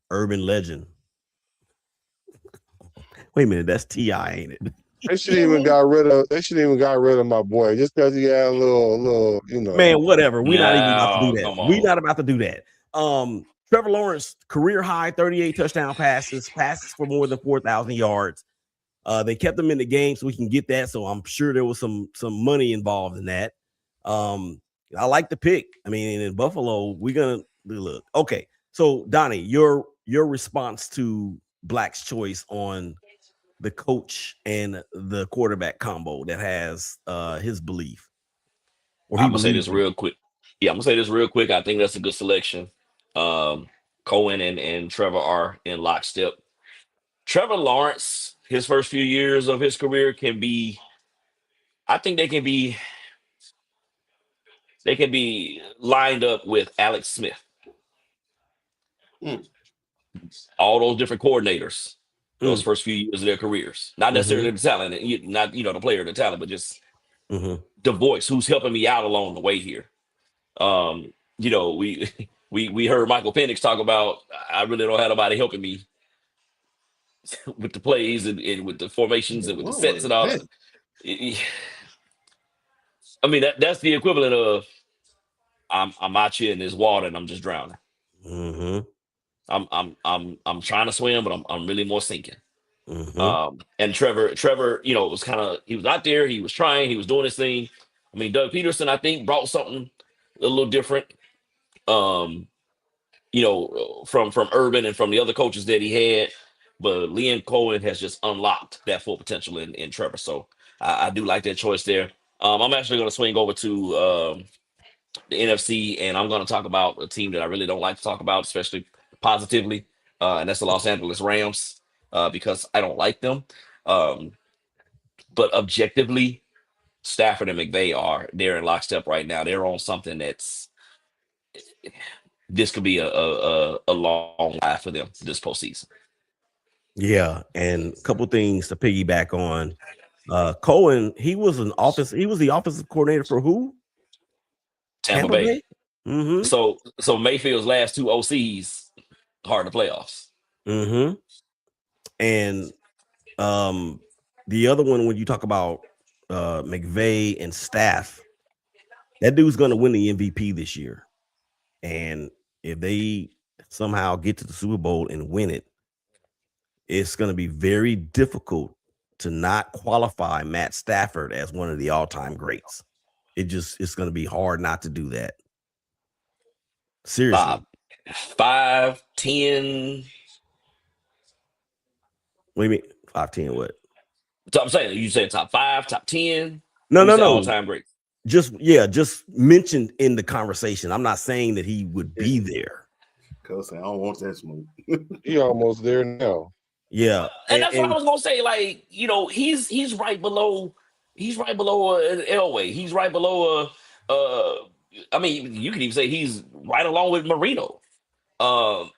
Urban Legend. Wait a minute, that's T.I., ain't it? They should even got rid of my boy just because he had a little, Man, whatever. We're not even about to do that. Come on. We're not about to do that. Trevor Lawrence, career high 38 touchdown passes for more than 4,000 yards. They kept him in the game so we can get that. So I'm sure there was some money involved in that. I like the pick. I mean, in Buffalo, we're gonna look. Okay, so Donnie, your response to Black's choice on the coach and the quarterback combo that has his belief. I'm gonna say this real quick. Yeah, I'm gonna say this real quick. I think that's a good selection. Cohen and Trevor are in lockstep. Trevor Lawrence, his first few years of his career can be, I think they can be lined up with Alex Smith. All those different coordinators, those first few years of their careers. Not necessarily the talent, not the player, the talent, but just the voice who's helping me out along the way here. We heard Michael Penix talk about I really don't have nobody helping me with the plays and with the formations and with the sets and all that. I mean, that's the equivalent of I'm out here in this water and I'm just drowning. I'm trying to swim, but I'm really more sinking. And Trevor, was he was out there, he was trying, he was doing his thing. I mean, Doug Peterson, I think, brought something a little different. From Urban and from the other coaches that he had, but Liam Cohen has just unlocked that full potential in Trevor. So I do like that choice there. I'm actually going to swing over to the NFC, and I'm going to talk about a team that I really don't like to talk about, especially positively, and that's the Los Angeles Rams, because I don't like them. But objectively, Stafford and McVay they're in lockstep right now. They're on something this could be a long life for them this postseason. Yeah, and a couple things to piggyback on. Cohen, he was the offensive coordinator for who? Tampa Bay. So Mayfield's last two OCs hard to playoffs. And the other one, when you talk about McVay and staff, that dude's going to win the MVP this year. And if they somehow get to the Super Bowl and win it, it's going to be very difficult to not qualify Matt Stafford as one of the all-time greats. It's going to be hard not to do that. Seriously. 5, 10. What do you mean? 5, 10 what? So I'm saying, you said top 5, top 10? No. All-time great. Just mentioned in the conversation. I'm not saying that he would be there. Because I don't want that smoke. He almost there now. Yeah. And that's what I was gonna say. Like, he's right below an Elway. He's right below I mean, you could even say he's right along with Marino. No,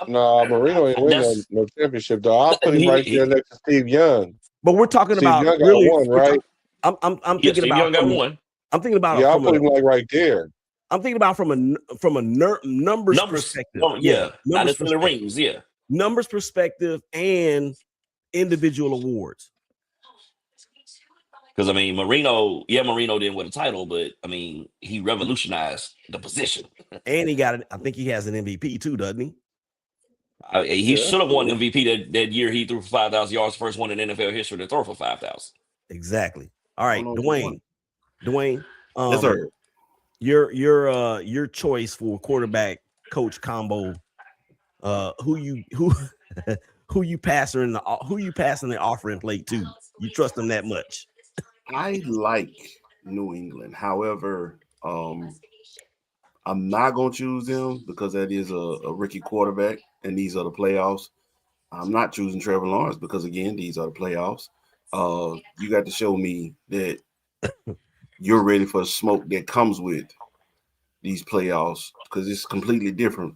Marino ain't winning no championship though. I'll put him right there next to Steve Young. But we're talking Steve about Young really got one, right? I'm thinking Steve about Young got one. I'm thinking about I'll put him like right there. I'm thinking about from a numbers perspective. Not necessarily rings. Yeah, numbers perspective and individual awards. Because I mean, Marino didn't win a title, but I mean, he revolutionized the position. And he got it. I think he has an MVP too, doesn't he? He should have won MVP that year. He threw for 5,000 yards, first one in NFL history to throw for 5,000. Exactly. All right, Hold on, Dwayne. Yes, sir. Your choice for quarterback coach combo. Who you who you passing the offering plate to? You trust them that much? I like New England. However, I'm not gonna choose them because that is a rookie quarterback, and these are the playoffs. I'm not choosing Trevor Lawrence because again, these are the playoffs. You got to show me that you're ready for the smoke that comes with these playoffs because it's completely different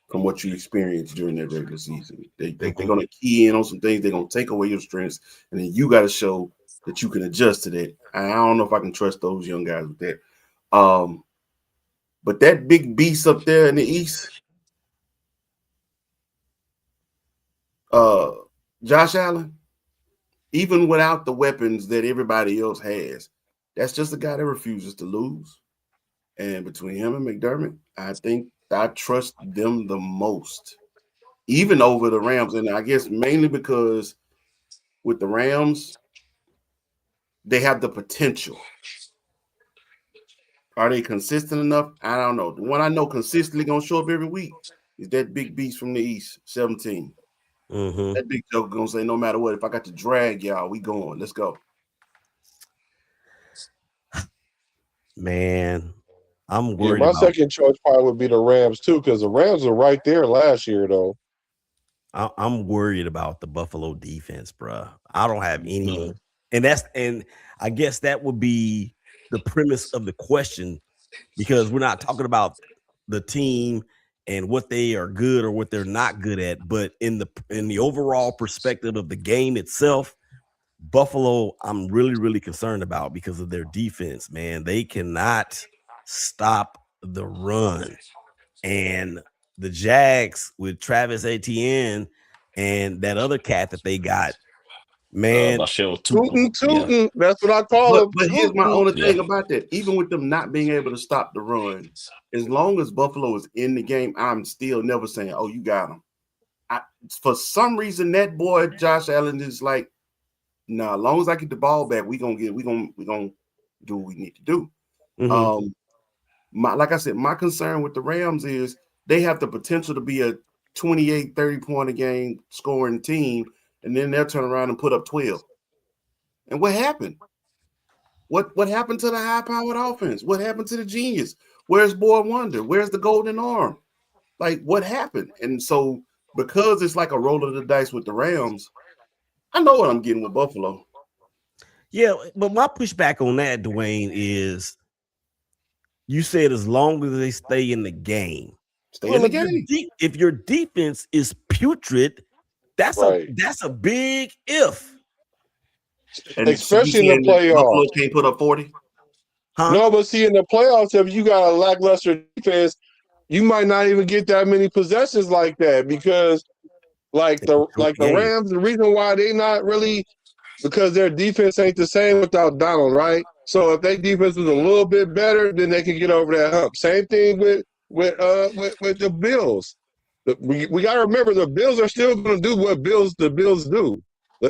from what you experienced during that regular season. They're going to key in on some things. They're going to take away your strengths, and then you got to show that you can adjust to that. I don't know if I can trust those young guys with that. But that big beast up there in the East, Josh Allen, even without the weapons that everybody else has, that's just a guy that refuses to lose. And between him and McDermott, I think I trust them the most, even over the Rams. And I guess mainly because with the Rams, they have the potential. Are they consistent enough? I don't know. The one I know consistently going to show up every week is that big beast from the East, 17. That big joker going to say, no matter what, if I got to drag y'all, we going. Let's go. Man, I'm worried. My second choice probably would be the Rams too, because the Rams are right there last year, though. I'm worried about the Buffalo defense, bro. I don't have any, and I guess that would be the premise of the question, because we're not talking about the team and what they are good or what they're not good at, but in the overall perspective of the game itself, Buffalo, I'm really, really concerned about because of their defense, man. They cannot stop the run. And the Jags with Travis Etienne and that other cat that they got, man. Tootin'. That's what I call him. But here's my only thing about that. Even with them not being able to stop the run, as long as Buffalo is in the game, I'm still never saying, oh, you got him. For some reason, that boy, Josh Allen, is like, nah, as long as I get the ball back, we gonna do what we need to do. Like I said, my concern with the Rams is they have the potential to be a 28, 30 point a game scoring team, and then they'll turn around and put up 12. And what happened? What happened to the high-powered offense? What happened to the genius? Where's Boy Wonder? Where's the golden arm? Like, what happened? And so, because it's like a roll of the dice with the Rams, I know what I'm getting with Buffalo. Yeah, but my pushback on that, Dwayne, is you said as long as they stay in the game. If your defense is putrid, that's a big if. And especially in the playoffs. Buffalo can't put up 40. No, but see, in the playoffs, if you got a lackluster defense, you might not even get that many possessions like that, because the Rams, the reason why they not really, because their defense ain't the same without Donald, right? So if their defense was a little bit better, then they can get over that hump. Same thing with the Bills. We got to remember the Bills are still going to do what the Bills do.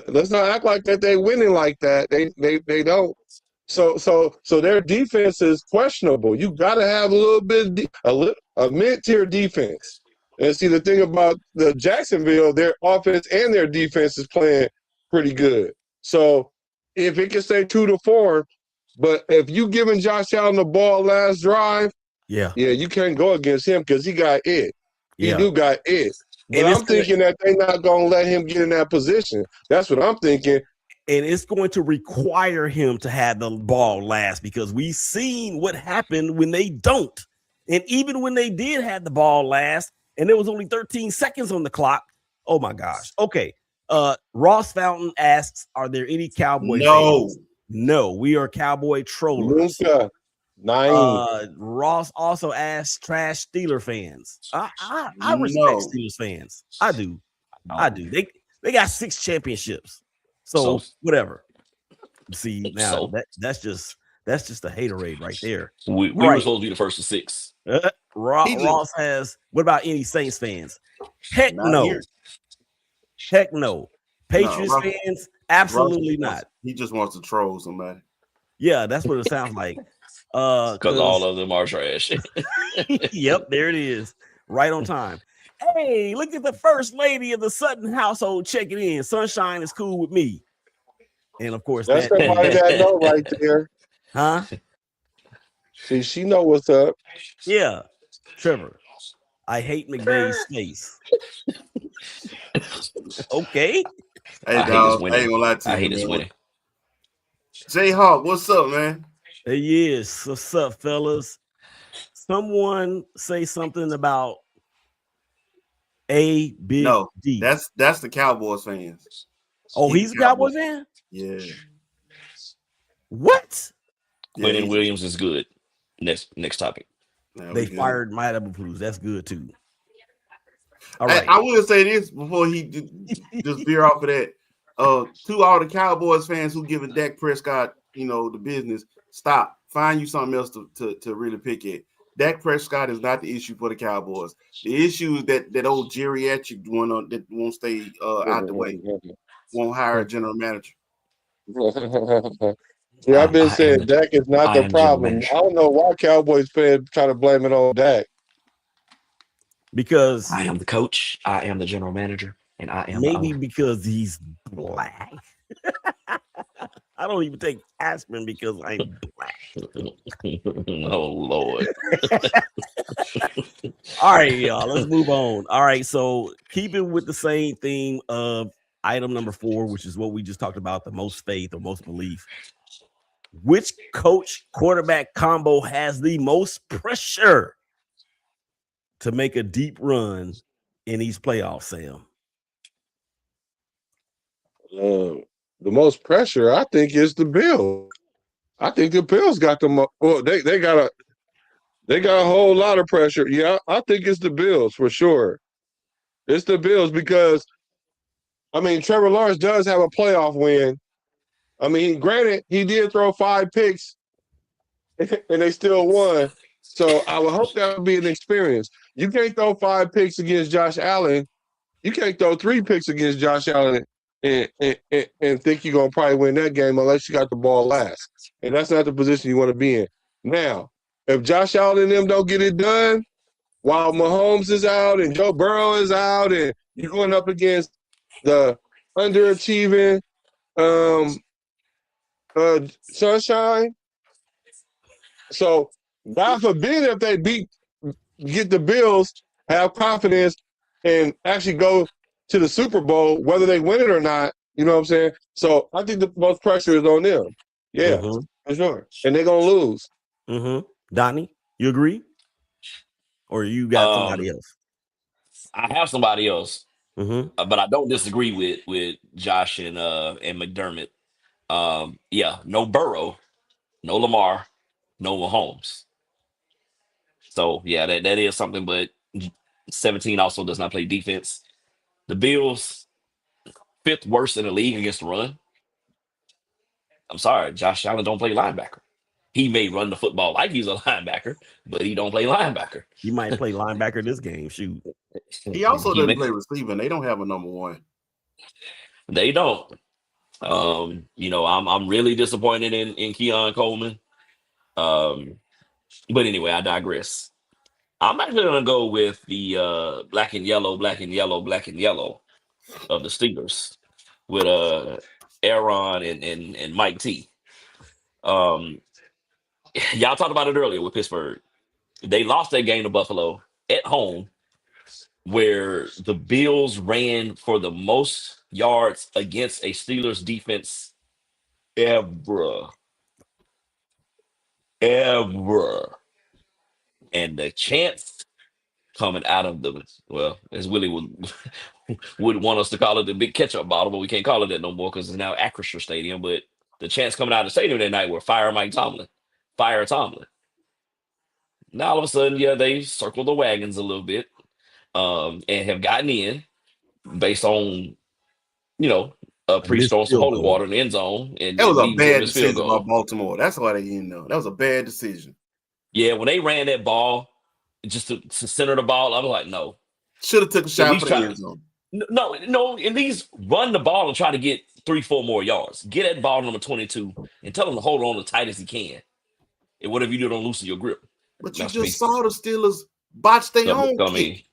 Let's not act like that they winning like that. They don't. So their defense is questionable. You got to have a little bit a mid-tier defense. And see, the thing about the Jacksonville, their offense and their defense is playing pretty good. So if it can stay 2-4, but if you giving Josh Allen the ball last drive, you can't go against him because he got it. He do got it. But I'm thinking that they're not going to let him get in that position. That's what I'm thinking. And it's going to require him to have the ball last, because we've seen what happened when they don't. And even when they did have the ball last and there was only 13 seconds on the clock, oh my gosh. Okay. Ross Fountain asks, are there any Cowboy fans? No, we are Cowboy trollers. Ross also asks, trash Steeler fans. I respect Steelers fans. I do. They got 6 championships. So whatever. See, now that's just That's just a haterade right there. We All were right. supposed to be the first of 6. He just Ross has. What about any Saints fans? Heck not no. here. Heck no. No, Patriots fans, absolutely not. He just wants to troll somebody. Yeah, that's what it sounds like. Because all of them are trash. Yep, there it is. Right on time. Hey, look at the first lady of the Sutton household checking in. Sunshine is cool with me. And of course, That's that somebody is, that know right there. huh? See, she know what's up. Yeah. Trevor, I hate McVay's face. Okay. Hey, I hate his dog, I ain't winning. gonna lie to I you, hate his man. winning. J-Hawk, what's up, man? Hey, yes. What's up, fellas? Someone say something about A Big No, D. that's the Cowboys fans. Oh, he's a Cowboys fan? Yeah. What? Yeah, Quentin Williams is good. Next topic. Nah, They we good. fired Maya Blues. That's good too. All Hey, right. I will say this before he just veer off of that. To all the Cowboys fans who giving Dak Prescott, the business, stop. Find you something else to really pick at. Dak Prescott is not the issue for the Cowboys. The issue is that old geriatric one that won't stay out the way, won't hire a general manager. Yeah, I've been I am saying Dak is not I the am general problem. manager. I don't know why Cowboys fans try to blame it on Dak. Because I am the coach. I am the general manager, and I am the maybe owner. because he's black. I don't even take aspirin because I'm black. Oh Lord. All right, y'all. Let's move on. All right, so keeping with the same theme of item number 4, which is what we just talked about, the most faith or most belief. Which coach quarterback combo has the most pressure to make a deep run in these playoffs, Sam? The most pressure, I think, is the Bills. I think the Bills got the most. Well, they got a whole lot of pressure. Yeah, I think it's the Bills for sure. It's the Bills because Trevor Lawrence does have a playoff win. Granted, he did throw 5 picks, and they still won. So I would hope that would be an experience. You can't throw 5 picks against Josh Allen. You can't throw 3 picks against Josh Allen and think you're gonna probably win that game unless you got the ball last. And that's not the position you want to be in. Now, if Josh Allen and them don't get it done while Mahomes is out and Joe Burrow is out, and you're going up against the underachieving Sunshine. So God forbid if they get the Bills, have confidence, and actually go to the Super Bowl, whether they win it or not. You know what I'm saying? So I think the most pressure is on them. Yeah, for sure. And they're gonna lose. Donnie, you agree? Or you got somebody else? I have somebody else, Mm-hmm. but I don't disagree with Josh and McDermott. No Burrow, no Lamar, no Mahomes. So yeah, that is something. But 17 also does not play defense. The Bills, 5th worst in the league against the run. I'm sorry, Josh Allen don't play linebacker. He may run the football like he's a linebacker, but he don't play linebacker. He might play linebacker this game. Shoot. He also doesn't play receiver. They don't have a number 1. They don't. I'm really disappointed in Keon Coleman. But anyway, I digress. I'm actually gonna go with the black and yellow of the Steelers with Aaron and Mike T. Y'all talked about it earlier with Pittsburgh. They lost that game to Buffalo at home, where the Bills ran for the most yards against a Steelers defense ever. And the chance coming out of as Willie would want us to call it, the big ketchup bottle, but we can't call it that no more because it's now Acrisure Stadium. But the chants coming out of the stadium that night were fire Mike Tomlin, fire Tomlin. Now all of a sudden, they circled the wagons a little bit, and have gotten in based on Priest Missed throwing some field holy goal. water in the end zone and That was a leading to a bad missed field decision by goal. Baltimore. That's why they didn't know. That was a bad decision. Yeah, when they ran that ball, just to center the ball, I was like, no. Should have took a At shot least for the try. end zone. No. At least run the ball and try to get 3-4 more yards. Get that ball number 22 and tell him to hold on as tight as he can. And whatever you do, don't loosen your grip. But you just Masterpiece. saw the Steelers botch their own I kick. mean,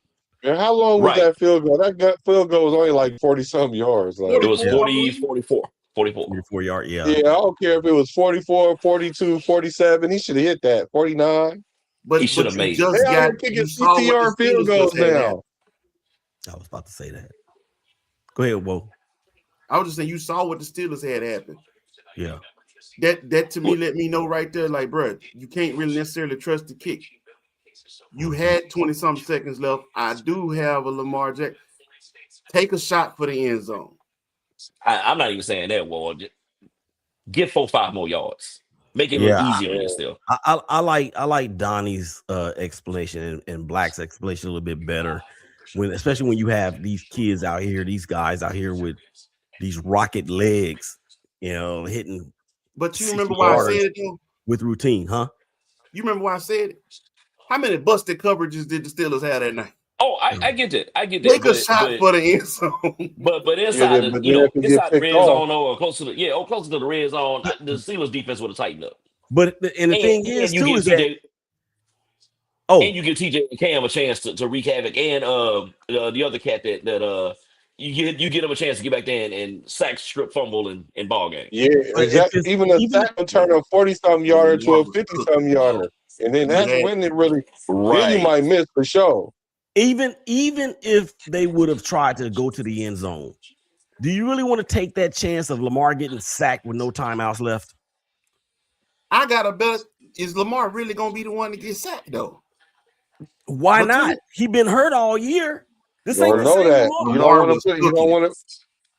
And how long was Right. that field goal? That field goal was only like 40-some yards. Like, it was 44. 44. 44 yard. Yeah. yeah, I don't care if it was 44, 42, 47. He should have hit that. 49. But He should have you made just it. They out got here you kicking saw what 60-yard the field Steelers goals just had happen. now. I was about to say that. Go ahead, Whoa. I was just saying you saw what the Steelers had happen. Yeah. That to me let me know right there, like, bro, you can't really necessarily trust the kick. You had 20-something seconds left. I do have a Lamar Jackson. Take a shot for the end zone. I'm not even saying that, Ward. Get 4-5 more yards. Make it Yeah, look easier against them. I like Donnie's explanation and Black's explanation a little bit better. Especially when you have these kids out here, these guys out here with these rocket legs, hitting. But you 60 remember why I yards said it though? with routine, huh? You remember why I said it? How many busted coverages did the Steelers have that night? Oh, I get that. I get that. Take a shot for the end zone. But inside but the then if it get inside the picked red off. zone or closer to the red zone, the Steelers defense would have tightened up. But the thing is, you too, give is that TJ and you give TJ and Cam a chance to wreak havoc, and the other cat that you get him a chance to get back there and sack, strip, fumble, and ball game. Yeah, exactly. Even a sack will turn a 40-some yarder to a 50-some yarder. And then that's when it really, then you might miss for sure. Even if they would have tried to go to the end zone, do you really want to take that chance of Lamar getting sacked with no timeouts left? I got a bet. Is Lamar really going to be the one to get sacked, though? Why not? He been hurt all year. This ain't don't the know same that. Lamar. You don't want to put. You don't want to.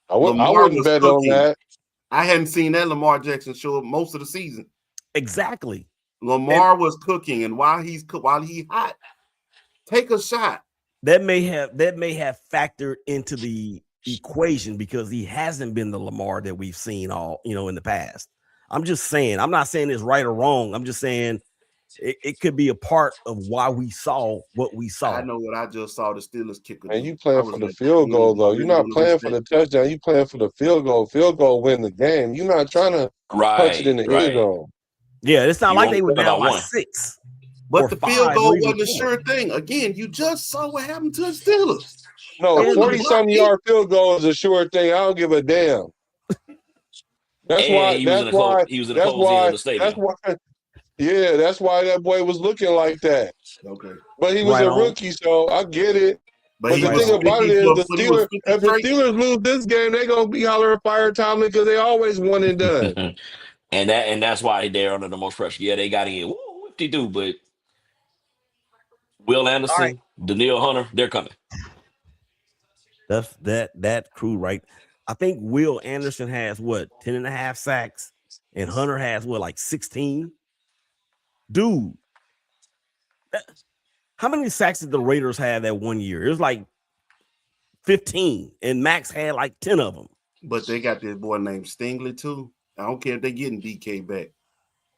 I wouldn't bet on that. I hadn't seen that Lamar Jackson show up most of the season. Exactly. Lamar was cooking, and while he hot, take a shot. That may have factored into the equation because he hasn't been the Lamar that we've seen in the past. I'm just saying. I'm not saying it's right or wrong. I'm just saying it could be a part of why we saw what we saw. I know what I just saw. The Steelers kicker. And you playing for the field goal though. You're not playing for the touchdown. You playing for the field goal. Field goal win the game. You're not trying to punch it in the end zone. Yeah, it's not like they were down by 6. But the field goal wasn't a sure thing. Again, you just saw what happened to the Steelers. No, 40-some yard field goal is a sure thing. I don't give a damn. That's why. He was in the closed end of the stadium. That's why. Yeah, that's why that boy was looking like that. Okay, but he was a rookie, so I get it. But the thing about it is, if the Steelers lose this game, they're gonna be hollering fire Tomlin because they always one and done. and that's why they're under the most pressure. Yeah, they got in. What they do? But Will Anderson, Danielle Hunter, they're coming. That's that crew, right? I think Will Anderson has 10.5 sacks, and Hunter has like 16. Dude, how many sacks did the Raiders have that one year? It was like 15, and Max had like 10 of them. But they got this boy named Stingley too. I don't care if they're getting DK back.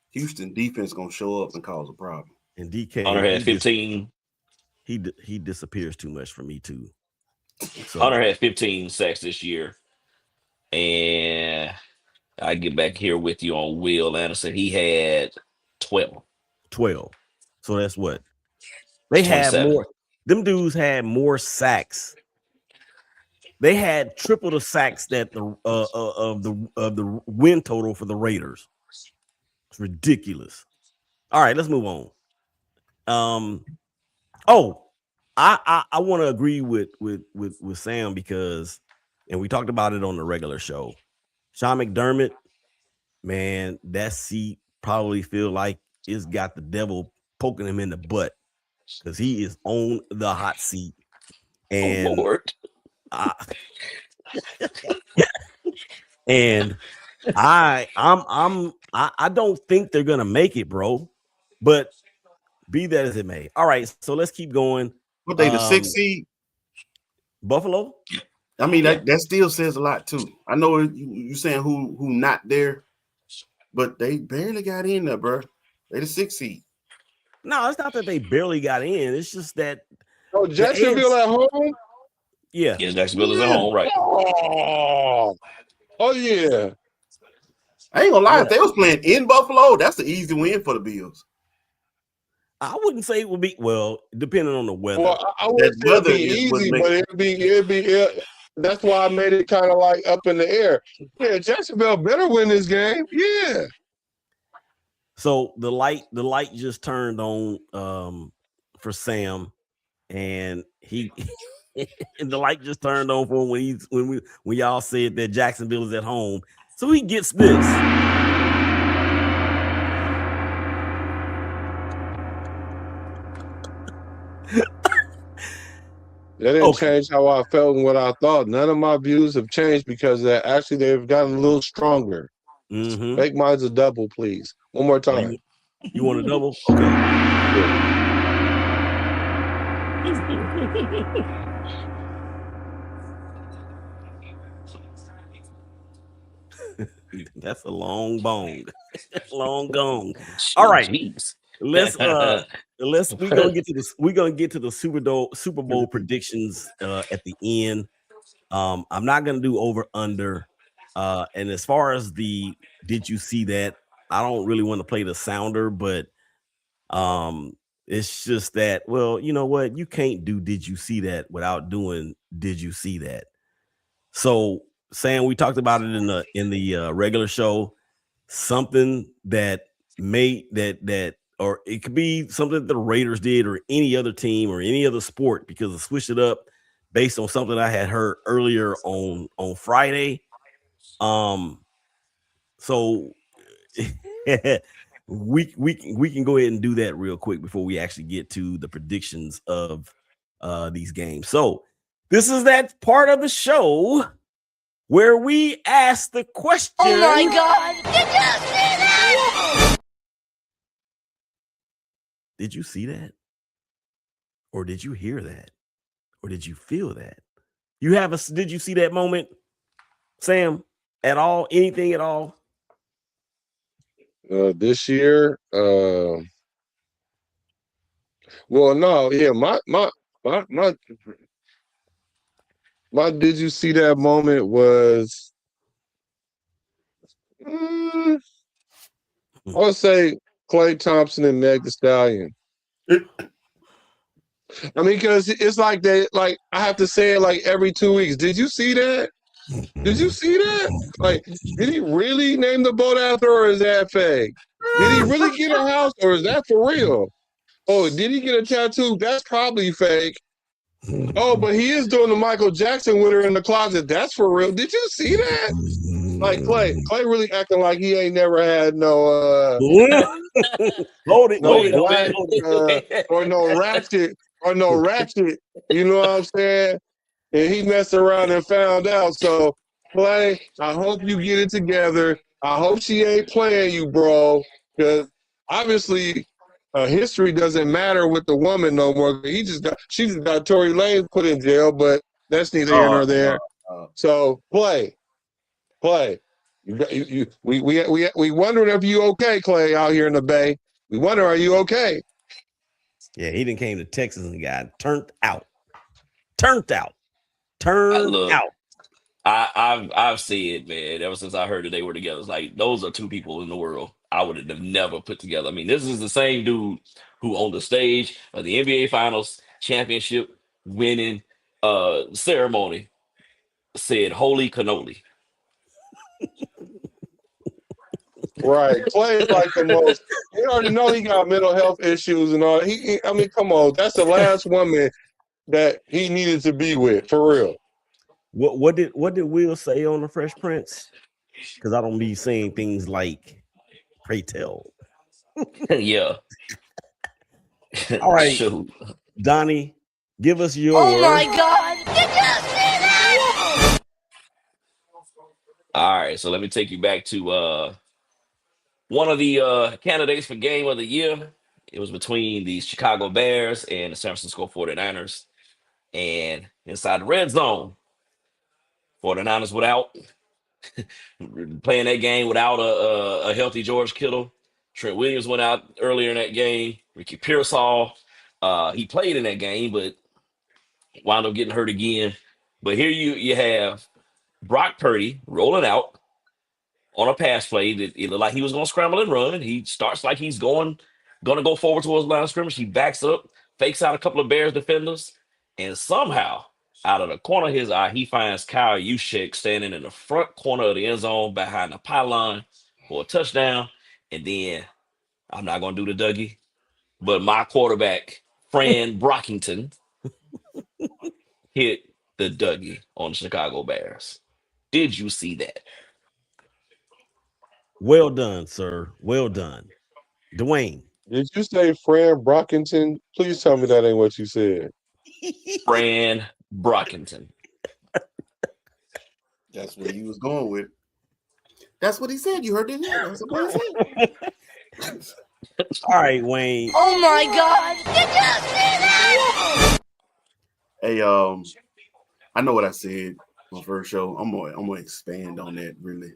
Houston defense gonna show up and cause a problem. And DK Hunter had 15. He disappears too much for me too. So, Hunter had 15 sacks this year, and I get back here with you on Will Anderson. He had 12. So that's what they had more. Them dudes had more sacks. They had triple the sacks that the of the win total for the Raiders. It's ridiculous. All right, let's move on. I want to agree with Sam because, and we talked about it on the regular show. Sean McDermott, man, that seat probably feel like it's got the devil poking him in the butt because he is on the hot seat. And Lord. And I don't think they're gonna make it, bro. But be that as it may. All right, so let's keep going. What they the 6th seed? Buffalo? I mean, Yeah. that still says a lot too. I know you saying who not there, but they barely got in there, bro. They the 6th seed. No, it's not that they barely got in. It's just that Oh, the Jacksonville AFC, at home? yeah. Yes, Jacksonville is at home, right? Oh yeah. I ain't gonna lie, Yeah. if they was playing in Buffalo, that's the easy win for the Bills. I wouldn't say it would be depending on the weather. Well, I That wouldn't say it'd weather be is what easy, makes but that's why I made it kind of like up in the air. Yeah, Jacksonville better win this game. Yeah. So the light just turned on for Sam, and he and the light just turned on for him when y'all said that Jacksonville is at home. So he gets this. That didn't Okay. change how I felt and what I thought. None of my views have changed because actually they've gotten a little stronger. Mm-hmm. Make mine's a double, please. One more time. You want a double? Okay. That's a long bong. Long gong. All right. Jeez. Let's we're gonna get to the Super Bowl predictions at the end. I'm not gonna do over under. And as far as did you see that? I don't really want to play the sounder, but it's just that, well, you know what? You can't do did you see that without doing did you see that? So Sam, we talked about it in the regular show, something that or it could be something that the Raiders did or any other team or any other sport, because I switched it up based on something I had heard earlier on Friday. So we can go ahead and do that real quick before we actually get to the predictions of these games. So this is that part of the show where we ask the question. Oh my God! Did you see that? Did you see that? Or did you hear that? Or did you feel that? Did you see that moment, Sam, at all? Anything at all? This year, well, no, yeah, my did you see that moment was I would say Klay Thompson and Meg Thee Stallion. I mean, because it's like I have to say it like every 2 weeks. Did you see that? Did you see that? Like, did he really name the boat after, or is that fake? Did he really get a house, or is that for real? Oh, did he get a tattoo? That's probably fake. Oh, but he is doing the Michael Jackson with her in the closet. That's for real. Did you see that? Like Klay really acting like he ain't never had no Hold it, no hold black it. or no ratchet. You know what I'm saying? And he messed around and found out. So Klay, I hope you get it together. I hope she ain't playing you, bro, because obviously history doesn't matter with the woman no more. She just got Tory Lanez put in jail, but that's neither here nor there. So play. We wondering if you okay, Klay, out here in the Bay. We wonder, are you okay? Yeah, he didn't came to Texas and got turned out. Look, I've said, man, ever since I heard that they were together, it's like those are two people in the world I would have never put together. I mean, this is the same dude who on the stage of the NBA Finals championship winning ceremony said "Holy cannoli." Right. Klay is like the most. You already know he got mental health issues and all. I mean, come on. That's the last woman that he needed to be with, for real. What did Will say on the Fresh Prince? Because I don't be saying things like "pray tell." Yeah. All right, Shoot. Donnie, give us your. Oh my God! Did you see that? All right, so let me take you back to one of the candidates for game of the year. It was between the Chicago Bears and the San Francisco 49ers. And inside the red zone, 49ers without playing that game without a healthy George Kittle. Trent Williams went out earlier in that game. Ricky Pearsall, he played in that game, but wound up getting hurt again. But here you have Brock Purdy rolling out on a pass play that it looked like he was going to scramble and run. He starts like he's going to go forward towards the line of scrimmage. He backs up, fakes out a couple of Bears defenders, and somehow out of the corner of his eye, he finds Kyle Juszczyk standing in the front corner of the end zone behind the pylon for a touchdown. And then I'm not going to do the Dougie, but my quarterback, Fran Brockington, hit the Dougie on the Chicago Bears. Did you see that? Well done, sir. Well done. Dwayne. Did you say Fran Brockington? Please tell me that ain't what you said. Fran Brockington. That's what he was going with. That's what he said. You heard it here. That's what he said. All right, Wayne. Oh my God! Did you see that? Hey, I know what I said on my first show. I'm gonna expand on that. Really,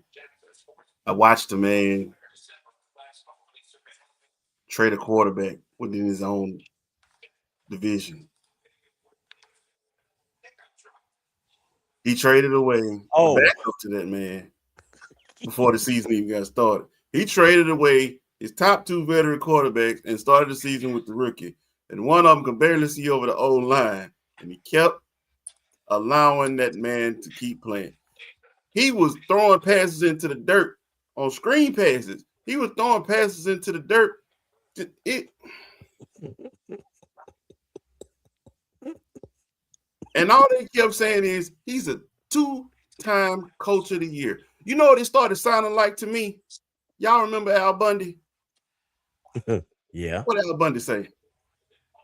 I watched the man trade a quarterback within his own division. He traded away the backup to that man before the season even got started. He traded away his top two veteran quarterbacks and started the season with the rookie. And one of them could barely see over the old line. And he kept allowing that man to keep playing. He was throwing passes into the dirt on screen passes. He was throwing passes into the dirt. And all they kept saying is he's a two-time coach of the year. You know what it started sounding like to me? Y'all remember Al Bundy? Yeah. What Al Bundy say?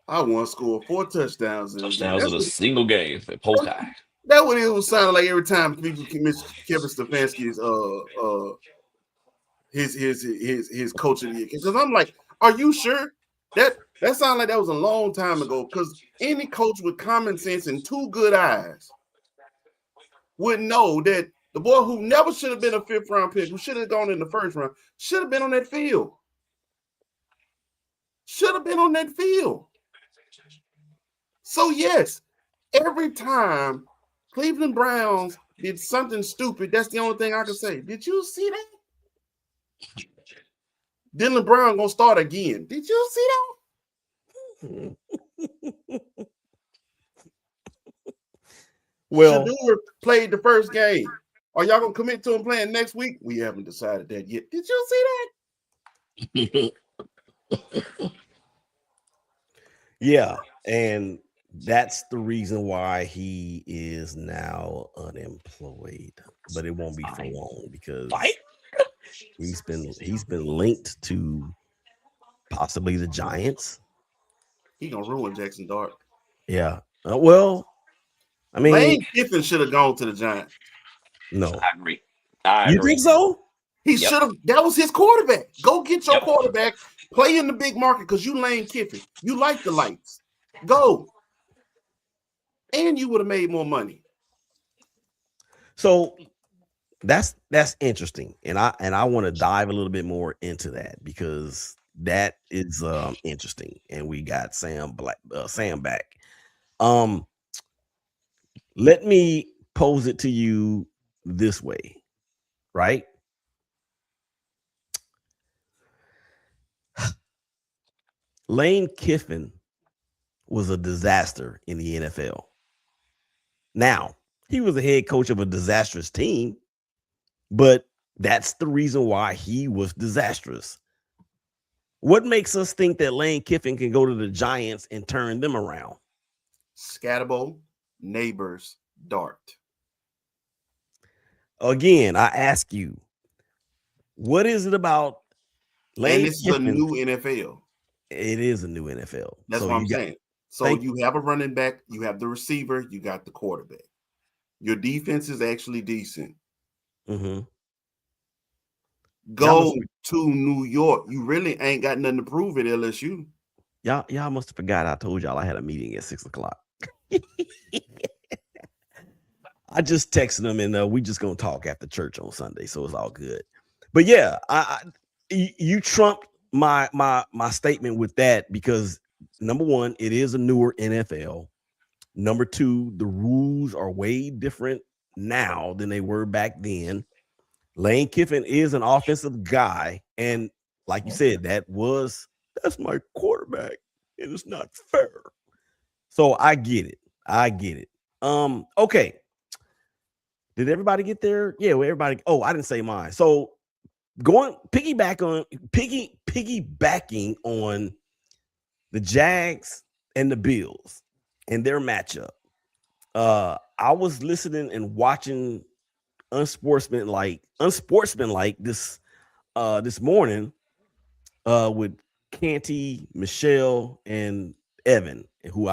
I want to score 4 touchdowns in a single game at Polkai. That's what it was sounding like every time people miss Kevin Stefanski's his coach of the year. Because I'm like, are you sure? That sounded like that was a long time ago. Because any coach with common sense and 2 good eyes would know that the boy who never should have been a 5th round pick, who should have gone in the 1st round, should have been on that field. Should have been on that field. So yes, every time Cleveland Browns did something stupid, that's the only thing I can say. Did you see that? Dylan Brown gonna start again. Did you see that? Well, Shador played the first game. Are y'all gonna commit to him playing next week? We haven't decided that yet. Did you see that? Yeah, and that's the reason why he is now unemployed. But it won't be for long because he's been linked to possibly the Giants. He gonna ruin Jackson Dart. Yeah. Well, I mean, Lane Kiffin should have gone to the Giants. No, I agree. You think so? He should have. That was his quarterback. Go get your quarterback. Play in the big market because you Lane Kiffin. You like the lights. Go. And you would have made more money. So that's interesting, and I want to dive a little bit more into that because that is interesting. And we got Sam back. Let me pose it to you this way, right? Lane Kiffin was a disaster in the NFL. Now, he was a head coach of a disastrous team, but that's the reason why he was disastrous. What makes us think that Lane Kiffin can go to the Giants and turn them around? Scatterbo, neighbors, Dart. Again, I ask you, what is it about Lane And this Kiffin? is a new NFL. It is a new NFL. That's what I'm saying. So you have a running back, you have the receiver, you got the quarterback. Your defense is actually decent. Mm-hmm. Go to New York. You really ain't got nothing to prove at LSU. Y'all must have forgot I told y'all I had a meeting at 6:00. I just texted him, and we just gonna talk after church on Sunday, so it's all good. But yeah, you trumped my statement with that because number one, it is a newer NFL. Number two, the rules are way different now than they were back then. Lane Kiffin is an offensive guy, and like you said, that's my quarterback, and it's not fair. So I get it. Okay. Did everybody get there? Yeah, well, everybody. Oh, I didn't say mine. So piggybacking on the Jags and the Bills and their matchup. I was listening and watching unsportsmanlike this morning with Canty, Michelle, and Evan, who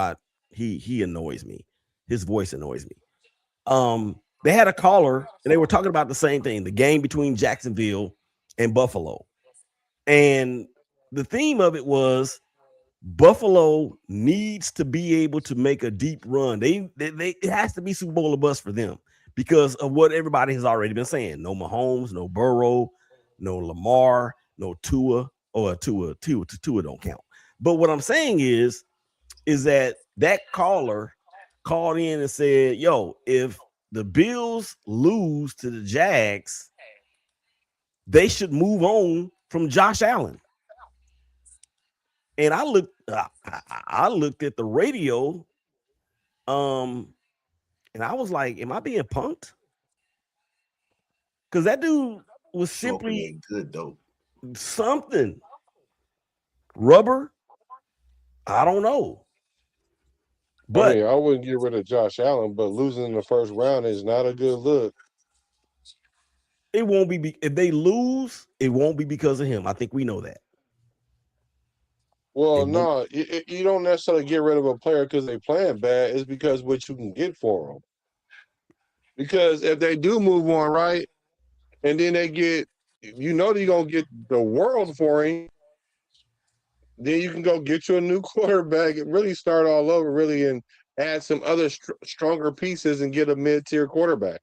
he annoys me. His voice annoys me. They had a caller and they were talking about the same thing, the game between Jacksonville and Buffalo. And the theme of it was Buffalo needs to be able to make a deep run. It has to be Super Bowl or bust for them because of what everybody has already been saying. No Mahomes, no Burrow, no Lamar, no Tua, or Tua don't count. But what I'm saying is that caller called in and said, yo, if the Bills lose to the Jags, they should move on from Josh Allen. And I looked at the radio, and I was like, am I being punked? Because that dude was simply good dope. Something. Rubber? I don't know. But I wouldn't get rid of Josh Allen, but losing in the first round is not a good look. It won't be if they lose, it won't be because of him. I think we know that. Well, no, you don't necessarily get rid of a player because they playing bad. It's because what you can get for them. Because if they do move on, right, and then they get, they're going to get the world for him, then you can go get you a new quarterback and really start all over, really, and add some other stronger pieces and get a mid-tier quarterback.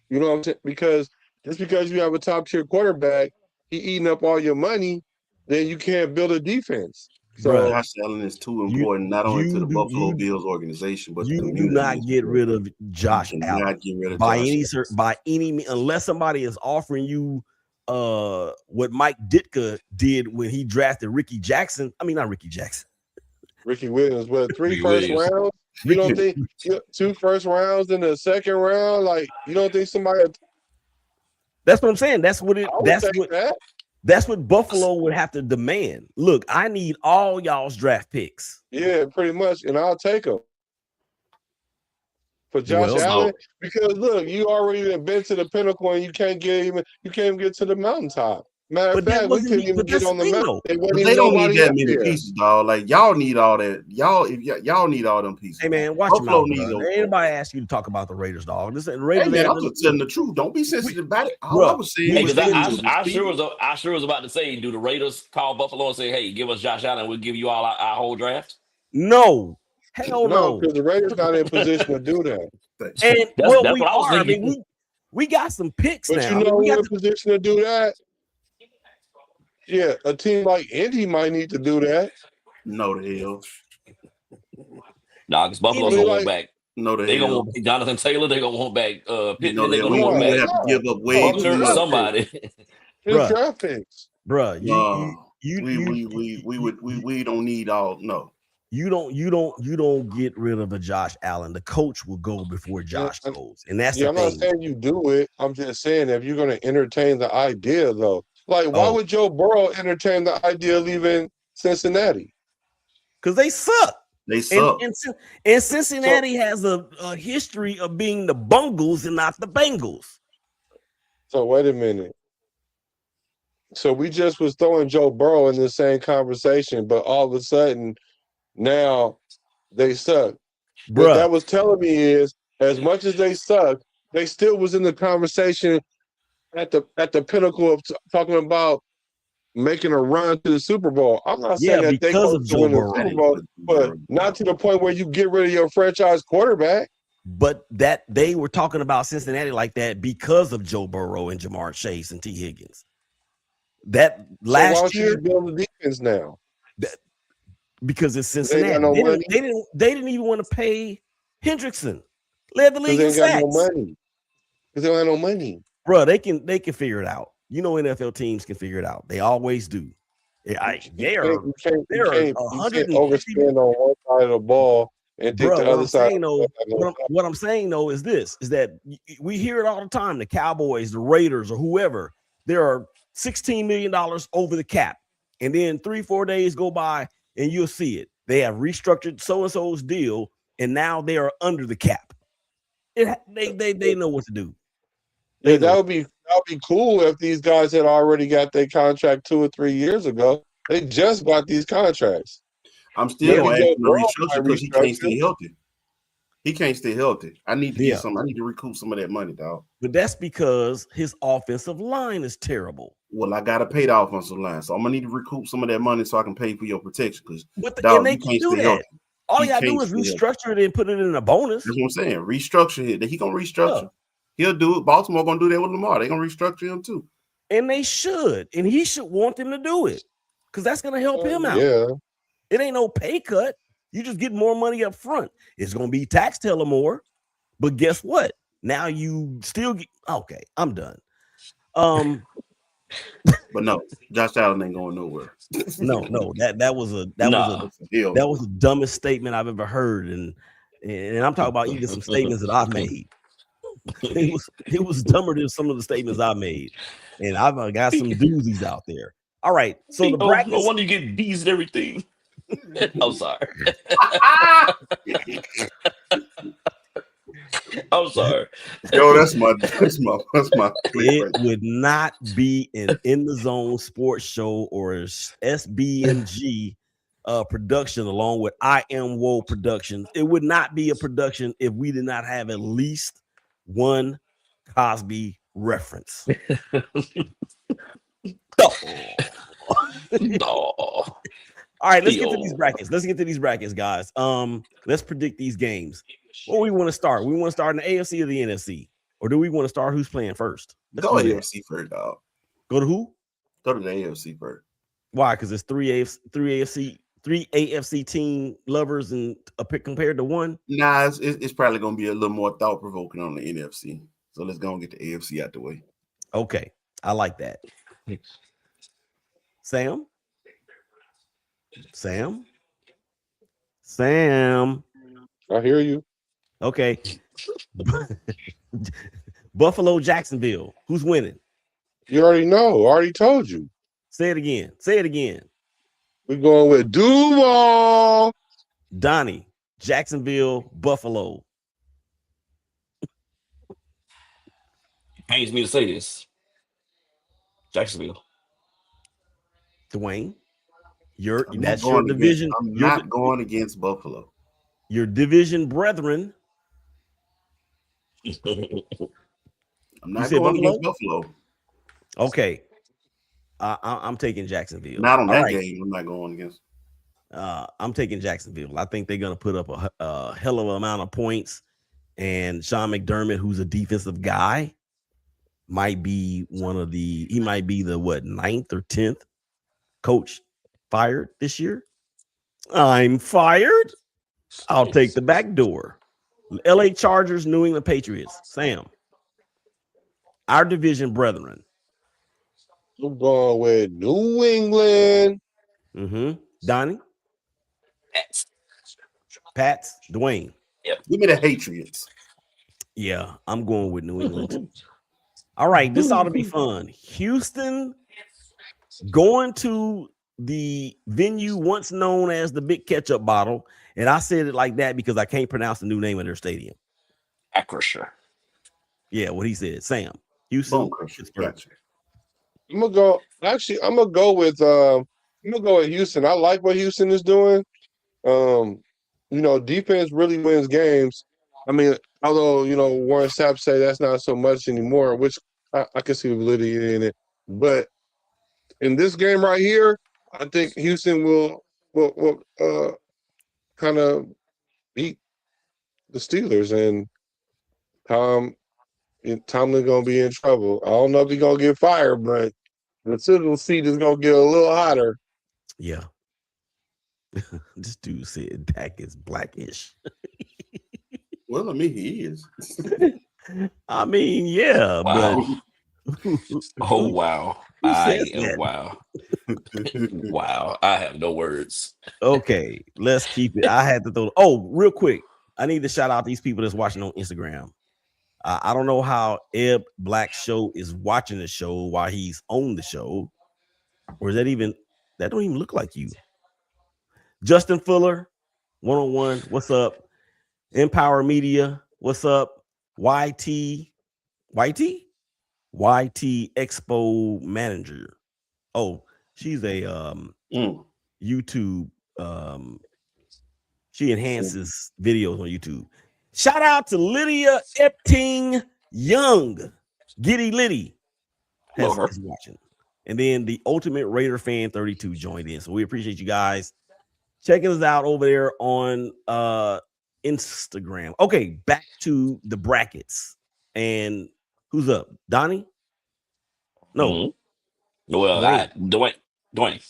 You know what I'm saying? Because just because you have a top-tier quarterback, he eating up all your money, then you can't build a defense. So Josh Allen is too important, not only to the Buffalo Bills organization, but you the do not get rid of Josh Allen. Not get rid of by Josh any unless somebody is offering you what Mike Ditka did when he drafted Ricky Jackson. I mean, not Ricky Jackson. Ricky Williams, what, 3 first rounds? You don't think 2 first rounds in the second round? Like, you don't think somebody? That's what I'm saying. That's what Buffalo would have to demand. Look, I need all y'all's draft picks. Yeah, pretty much, and I'll take them for Josh Allen because look, you already been to the pinnacle and you can't even get to the mountaintop. Matter of fact, we couldn't even get on the mountain. They don't need that many pieces, dog. Like y'all need all that. Y'all need all them pieces. Hey man, watch your mouth. Anybody ask you to talk about the Raiders, dog? This Raiders. Hey man, I'm just telling the truth. Don't be sensitive about it. All I was saying I sure was about to say, do the Raiders call Buffalo and say, "Hey, give us Josh Allen, we'll give you all our whole draft"? No, hell no, because the Raiders not in position to do that. And that's what I was thinking. I mean, we got some picks now. You know, we're in a position to do that. Yeah, a team like Indy might need to do that. No, the hell. Nah, because Buffalo's gonna want back. No, they gonna want Jonathan Taylor. They gonna want back. Pittman. They gonna want back. Have to give up way too much. Somebody. Draft picks, bruh. We don't need all. No, you don't get rid of a Josh Allen. The coach will go before Josh goes, and that's I'm not saying you do it. I'm just saying if you're gonna entertain the idea, though. Like, why would Joe Burrow entertain the idea of leaving Cincinnati? Because they suck. They suck. And Cincinnati has a history of being the Bungles and not the Bengals. So wait a minute. So we just was throwing Joe Burrow in the same conversation, but all of a sudden now they suck. Bruh. What that was telling me is as much as they suck, they still was in the conversation at the pinnacle of talking about making a run to the Super Bowl. I'm not saying that they go to win the Super Bowl, but not to the point where you get rid of your franchise quarterback. But that they were talking about Cincinnati like that because of Joe Burrow and Jamar Chase and T. Higgins. That So why last don't you year, just build the defense now? because it's They ain't Cincinnati, got no money. they didn't even want to pay Hendrickson. Led the Because league they in ain't got no sacks. money. Because they don't have no money. Bro, they can figure it out. You know, NFL teams can figure it out. They always do. They are You can't 150. overspend on one side of the ball and think Bro, the what other I'm side. saying though, what I'm saying though is this: is that we hear it all the time. The Cowboys, the Raiders, or whoever, there are $16 million over the cap, and then 3-4 days go by, and you'll see it. They have restructured so and so's deal, and now they are under the cap. They know what to do. Yeah, that would be cool if these guys had already got their contract 2 or 3 years ago. They just got these contracts. I'm still gonna ask him to restructure because he can't restructure. stay healthy. He can't stay healthy. I need to get some. I need to recoup some of that money, dog. But that's because his offensive line is terrible. Well, I gotta pay the offensive line, so I'm gonna need to recoup some of that money so I can pay for your protection. Because and they can do that. healthy. All you gotta do is restructure it and put it in a bonus. That's what I'm saying. Restructure it. He gonna restructure. Yeah. He'll do it. Baltimore gonna do that with Lamar. They're gonna restructure him too. And they should. And he should want them to do it. Because that's gonna help him out. Yeah. It ain't no pay cut. You just get more money up front. It's gonna be tax teller more. But guess what? Now you still get okay. I'm done. But no, Josh Allen ain't going nowhere. No, that was the dumbest statement I've ever heard, and I'm talking about even some statements that I've made. It was dumber than some of the statements I made, and I've got some doozies out there. All right, so the brackets. No wonder you get B's and everything. I'm sorry. I'm sorry. Yo, that's my. It would not be an In the Zone sports show or SBMG production along with I Am Woe Productions. It would not be a production if we did not have at least one Cosby reference. Oh. All right, let's get to these brackets. Guys. Let's predict these games. What we want to start? We want to start in the AFC or the NFC, or do we want to start who's playing first? Go AFC first, dog. Go to who? Go to the AFC first. Why? Because it's three AFC team lovers and compared to one. Nah, it's probably gonna be a little more thought provoking on the NFC. So let's go and get the AFC out the way. Okay, I like that. Sam. I hear you. Okay. Buffalo, Jacksonville. Who's winning? You already know. I already told you. Say it again. We're going with Duval. Donnie, Jacksonville, Buffalo. It pains me to say this. Jacksonville. Dwayne, that's your division. I'm not going against Buffalo. Your division brethren. I'm not going against Buffalo. Okay. I'm taking Jacksonville. Not on that game. I'm not going against. I'm taking Jacksonville. I think they're going to put up a hell of an amount of points. And Sean McDermott, who's a defensive guy, might be he might be the 9th or 10th coach fired this year. I'm fired. I'll take the back door. LA Chargers, New England Patriots. Sam, our division brethren. I'm going with New England. Donnie? Pats. Dwayne? Yep. Give me the Patriots. Yeah, I'm going with New England. All right, this ought to be fun. Houston going to the venue once known as the Big Ketchup Bottle. And I said it like that because I can't pronounce the new name of their stadium. Acrisure. Yeah, what he said. Sam. Houston. Gotcha. I'm gonna go with Houston. I like what Houston is doing. Defense really wins games. I mean, although Warren Sapp say that's not so much anymore, which I can see validity in it. But in this game right here, I think Houston will kind of beat the Steelers, and Tomlin gonna be in trouble. I don't know if he's gonna get fired, but the sizzle seat is gonna get a little hotter. Yeah. This dude said Dak is blackish. Well, I mean, he is. I mean, yeah, Wow. but Oh wow. who says I am that? wow. Wow. I have no words. Okay, let's keep it. I had to throw. Oh, real quick, I need to shout out these people that's watching on Instagram. I don't know how Eb Black Show is watching the show while he's on the show, or is that even that don't even look like you? Justin Fuller, 101. What's up? Empower Media. What's up? YT, YT, YT Expo Manager. Oh, she's a YouTube. She enhances videos on YouTube. Shout out to Lydia Epting Young. Giddy Liddy Love her. is watching. And then the Ultimate Raider Fan 32 joined in. So we appreciate you guys checking us out over there on Instagram. Okay, back to the brackets. And who's up? Donnie? No. Mm-hmm. Well, Dwayne.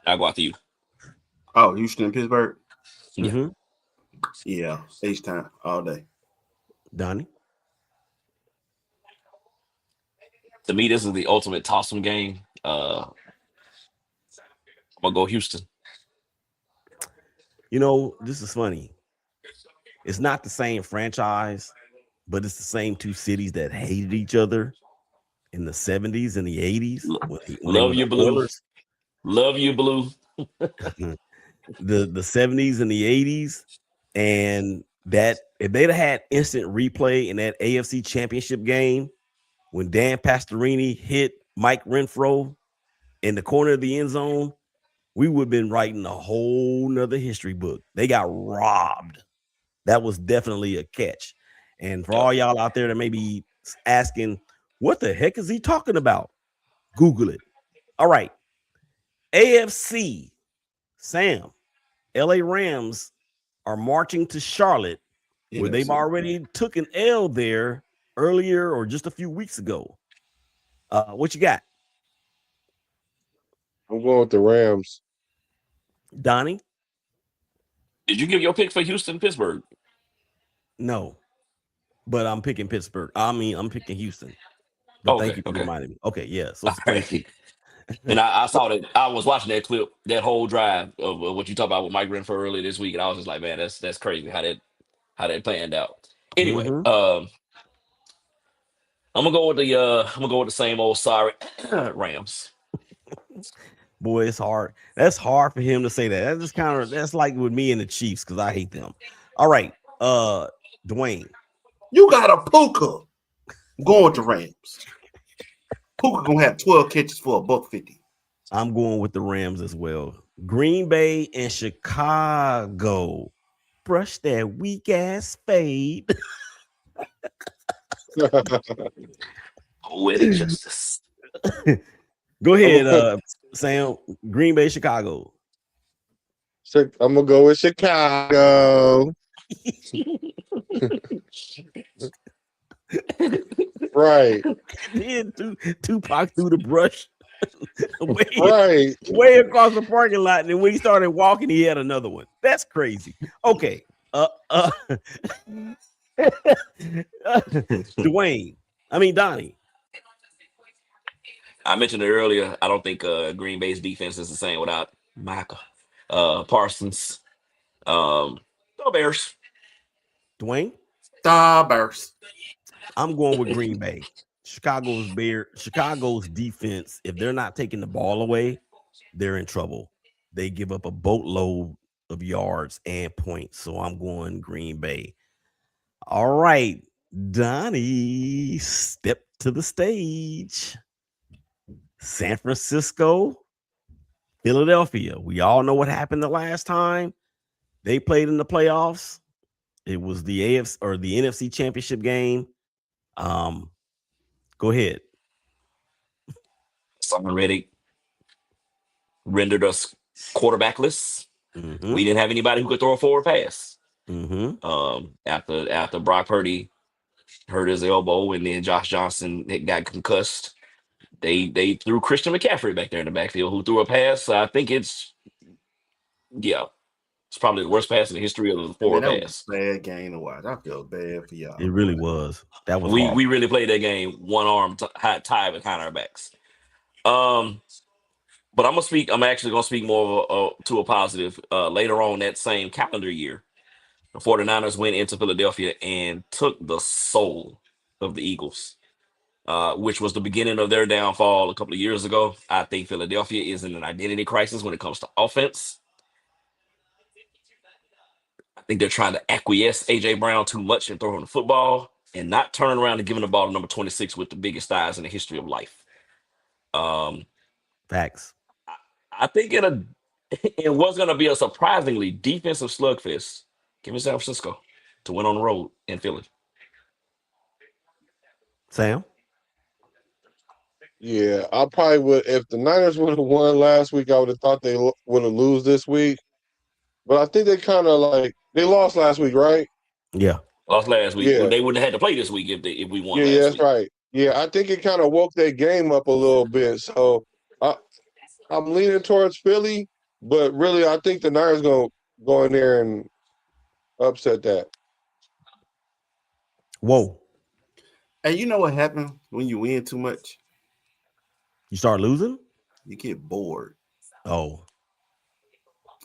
I'll go after you. Oh, Houston and Pittsburgh? Mm-hmm. Yeah, H-time all day. Donnie? To me, this is the ultimate toss-em game. I'm gonna go Houston. You know, this is funny. It's not the same franchise, but it's the same two cities that hated each other in the 70s and the 80s when they Love were you, the Blue. Oilers. Love you, Blue. the 70s and the 80s, and that if they'd have had instant replay in that AFC championship game when Dan Pastorini hit Mike Renfro in the corner of the end zone, we would have been writing a whole nother history book. They got robbed. That was definitely a catch. And for all y'all out there that may be asking, what the heck is he talking about? Google it. All right. AFC, Sam, LA Rams are marching to Charlotte, where they've already took an L there earlier or just a few weeks ago. What you got? I'm going with the Rams. Donnie? Did you give your pick for Houston, Pittsburgh? No, but I'm picking Pittsburgh. I'm picking Houston. But thank you for reminding me. Okay, yeah. So it's right. And I saw that. I was watching that clip, that whole drive of what you talked about with Mike Renfro earlier this week, and I was just like, man, that's crazy how that planned out. Anyway, I'm gonna go with the same old sorry Rams. Boy, it's hard. That's hard for him to say that. That's like with me and the Chiefs because I hate them. All right, Dwayne. You got a Puka. I'm going with the Rams. Puka gonna have 12 catches for $150. I'm going with the Rams as well. Green Bay and Chicago. Brush that weak ass fade. Poetic justice. Go ahead, Sam. Green Bay, Chicago. I'm gonna go with Chicago. Right. Then Tupac threw the brush way across the parking lot, and then when he started walking, he had another one. That's crazy. Okay. Donnie. I mentioned it earlier. I don't think Green Bay's defense is the same without Micah Parsons. No Bears. Dwayne? The Bears. I'm going with Green Bay. Chicago's defense, if they're not taking the ball away, they're in trouble. They give up a boatload of yards and points. So I'm going Green Bay. All right, Donnie, step to the stage. San Francisco, Philadelphia. We all know what happened the last time they played in the playoffs. It was the AFC or the NFC championship game. Go ahead. Simon Reddick rendered us quarterbackless. Mm-hmm. We didn't have anybody who could throw a forward pass. After Brock Purdy hurt his elbow and then Josh Johnson got concussed, they threw Christian McCaffrey back there in the backfield who threw a pass. I think it's probably the worst pass in the history of the I mean, forward that was pass. a bad game to watch. I feel bad for y'all. It really was. That was We horrible. really played that game one arm tied behind our backs. But I'm actually gonna speak more to a positive. Later on that same calendar year, the 49ers went into Philadelphia and took the soul of the Eagles, which was the beginning of their downfall a couple of years ago. I think Philadelphia is in an identity crisis when it comes to offense. I think they're trying to acquiesce AJ Brown too much and throw him the football and not turn around and give him the ball to number 26 with the biggest thighs in the history of life. Facts. I think it was going to be a surprisingly defensive slugfest. Give me San Francisco to win on the road in Philly. Sam? Yeah, I probably would. If the Niners would have won last week, I would have thought they would have lose this week. But I think they kind of they lost last week, right? Yeah. Lost last week. Yeah. They wouldn't have had to play this week if we won Yeah, last that's week. right. Yeah, I think it kind of woke their game up a little bit. So I'm leaning towards Philly, but really, I think the Niners gonna go in there and upset that. Whoa. And you know what happened when you win too much? You start losing? You get bored. Oh.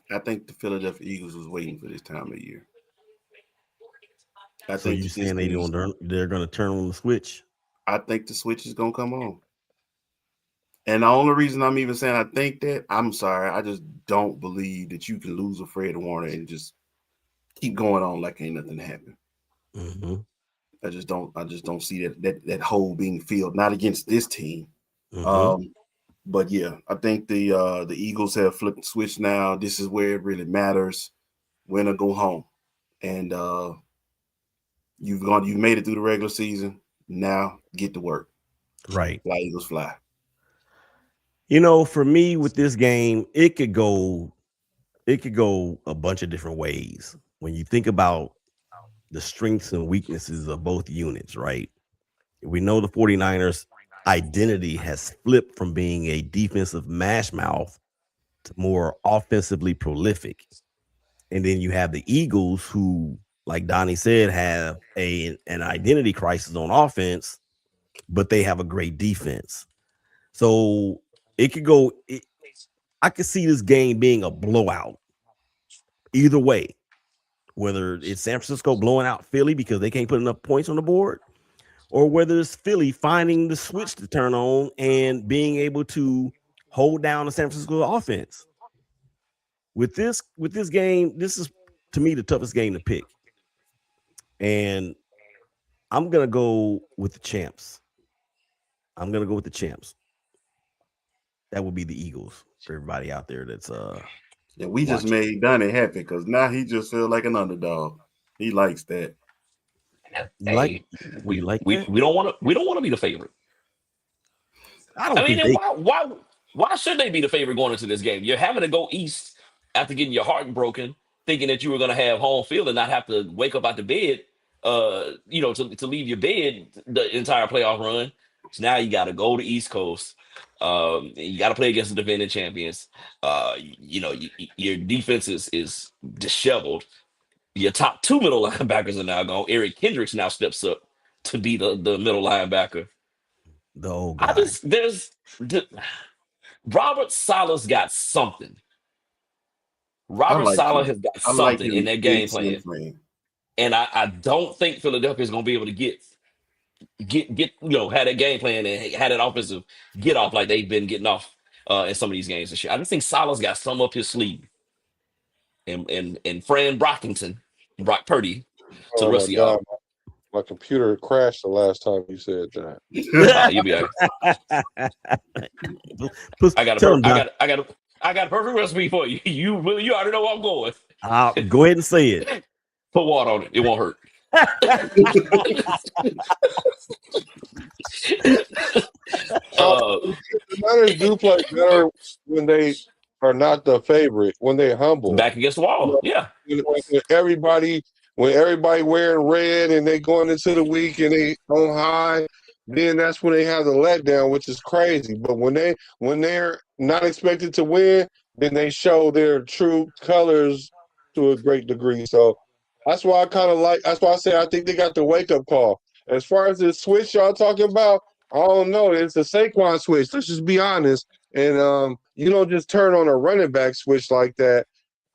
I think the Philadelphia Eagles was waiting for this time of year. So you saying they're going to turn on the switch? I think the switch is going to come on. And the only reason I'm even saying I think that, I'm sorry, I just don't believe that you can lose a Fred Warner and just keep going on like ain't nothing happened. Mm-hmm. I just don't see that hole being filled. Not against this team. Mm-hmm. But yeah, I think the Eagles have flipped the switch now. This is where it really matters. Win or go home. And you've made it through the regular season. Now get to work. Right. Fly Eagles fly. You know, for me with this game, it could go a bunch of different ways. When you think about the strengths and weaknesses of both units, right? We know the 49ers identity has flipped from being a defensive mash mouth to more offensively prolific. And then you have the Eagles who, like Donnie said, have an identity crisis on offense, but they have a great defense. So it could go. I could see this game being a blowout. Either way, whether it's San Francisco blowing out Philly because they can't put enough points on the board, or whether it's Philly finding the switch to turn on and being able to hold down the San Francisco offense. With this game, this is to me the toughest game to pick. And I'm gonna go with the champs. That would be the Eagles for everybody out there that's yeah, we just made Donnie happy because now he just feels like an underdog. He likes that. We don't want to be the favorite. I mean, why should they be the favorite going into this game? You're having to go east after getting your heart broken, thinking that you were going to have home field and not have to wake up out the bed, to leave your bed the entire playoff run. So now you got to go to East Coast. You got to play against the defending champions. Your defense is disheveled. Your top two middle linebackers are now gone. Eric Kendricks now steps up to be the middle linebacker. The old guy. Robert Saleh's got something. Robert Saleh has got something in that game plan. And I don't think Philadelphia is going to be able to get had that game plan and had that offensive get off like they've been getting off in some of these games this year. I just think Saleh's got some up his sleeve. And Fran Brock Purdy to the rest of y'all. My computer crashed the last time you said that. You'll be all right. I got a perfect recipe for you. You already know where I'm going. Go ahead and say it. Put water on it. It won't hurt. The Niners do play better when they are not the favorite when they're humble. Back against the wall. Yeah. When everybody wearing red and they going into the week and they on high, then that's when they have the letdown, which is crazy. But when they're not expected to win, then they show their true colors to a great degree. So that's why I kind of like. That's why I say I think they got the wake up call. As far as the switch y'all talking about, I don't know. It's a Saquon switch. Let's just be honest. And you don't just turn on a running back switch like that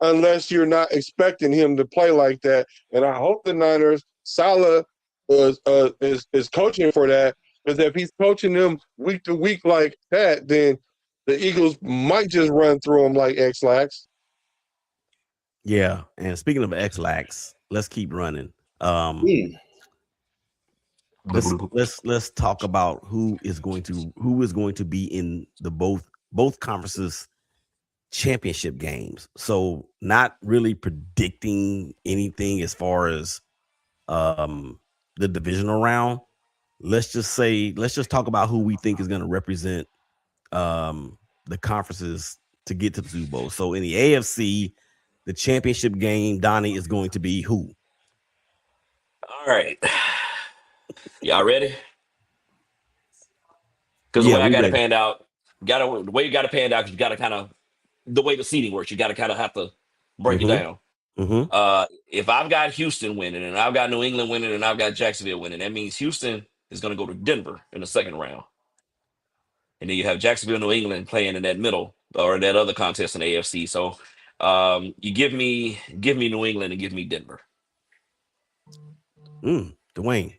unless you're not expecting him to play like that. And I hope the Niners, Salah is coaching for that, because if he's coaching them week to week like that, then the Eagles might just run through him like X-Lax. Yeah, and speaking of X-Lax, let's keep running. Let's talk about who is going to be in the both conferences championship games. So not really predicting anything as far as the divisional round. Let's just talk about who we think is going to represent the conferences to get to the Super Bowl. So in the AFC, the championship game, Donnie, is going to be who? All right. Y'all ready? Because Yeah, the way I got it ready. panned out, the way you got it panned out, you got to kind of, the way the seating works, you got to kind of have to break it down. If I've got Houston winning and I've got New England winning and I've got Jacksonville winning, that means Houston is going to go to Denver in the second round. And then you have Jacksonville, New England playing in that middle or that other contest in the AFC. So you give me New England and give me Denver. Dwayne.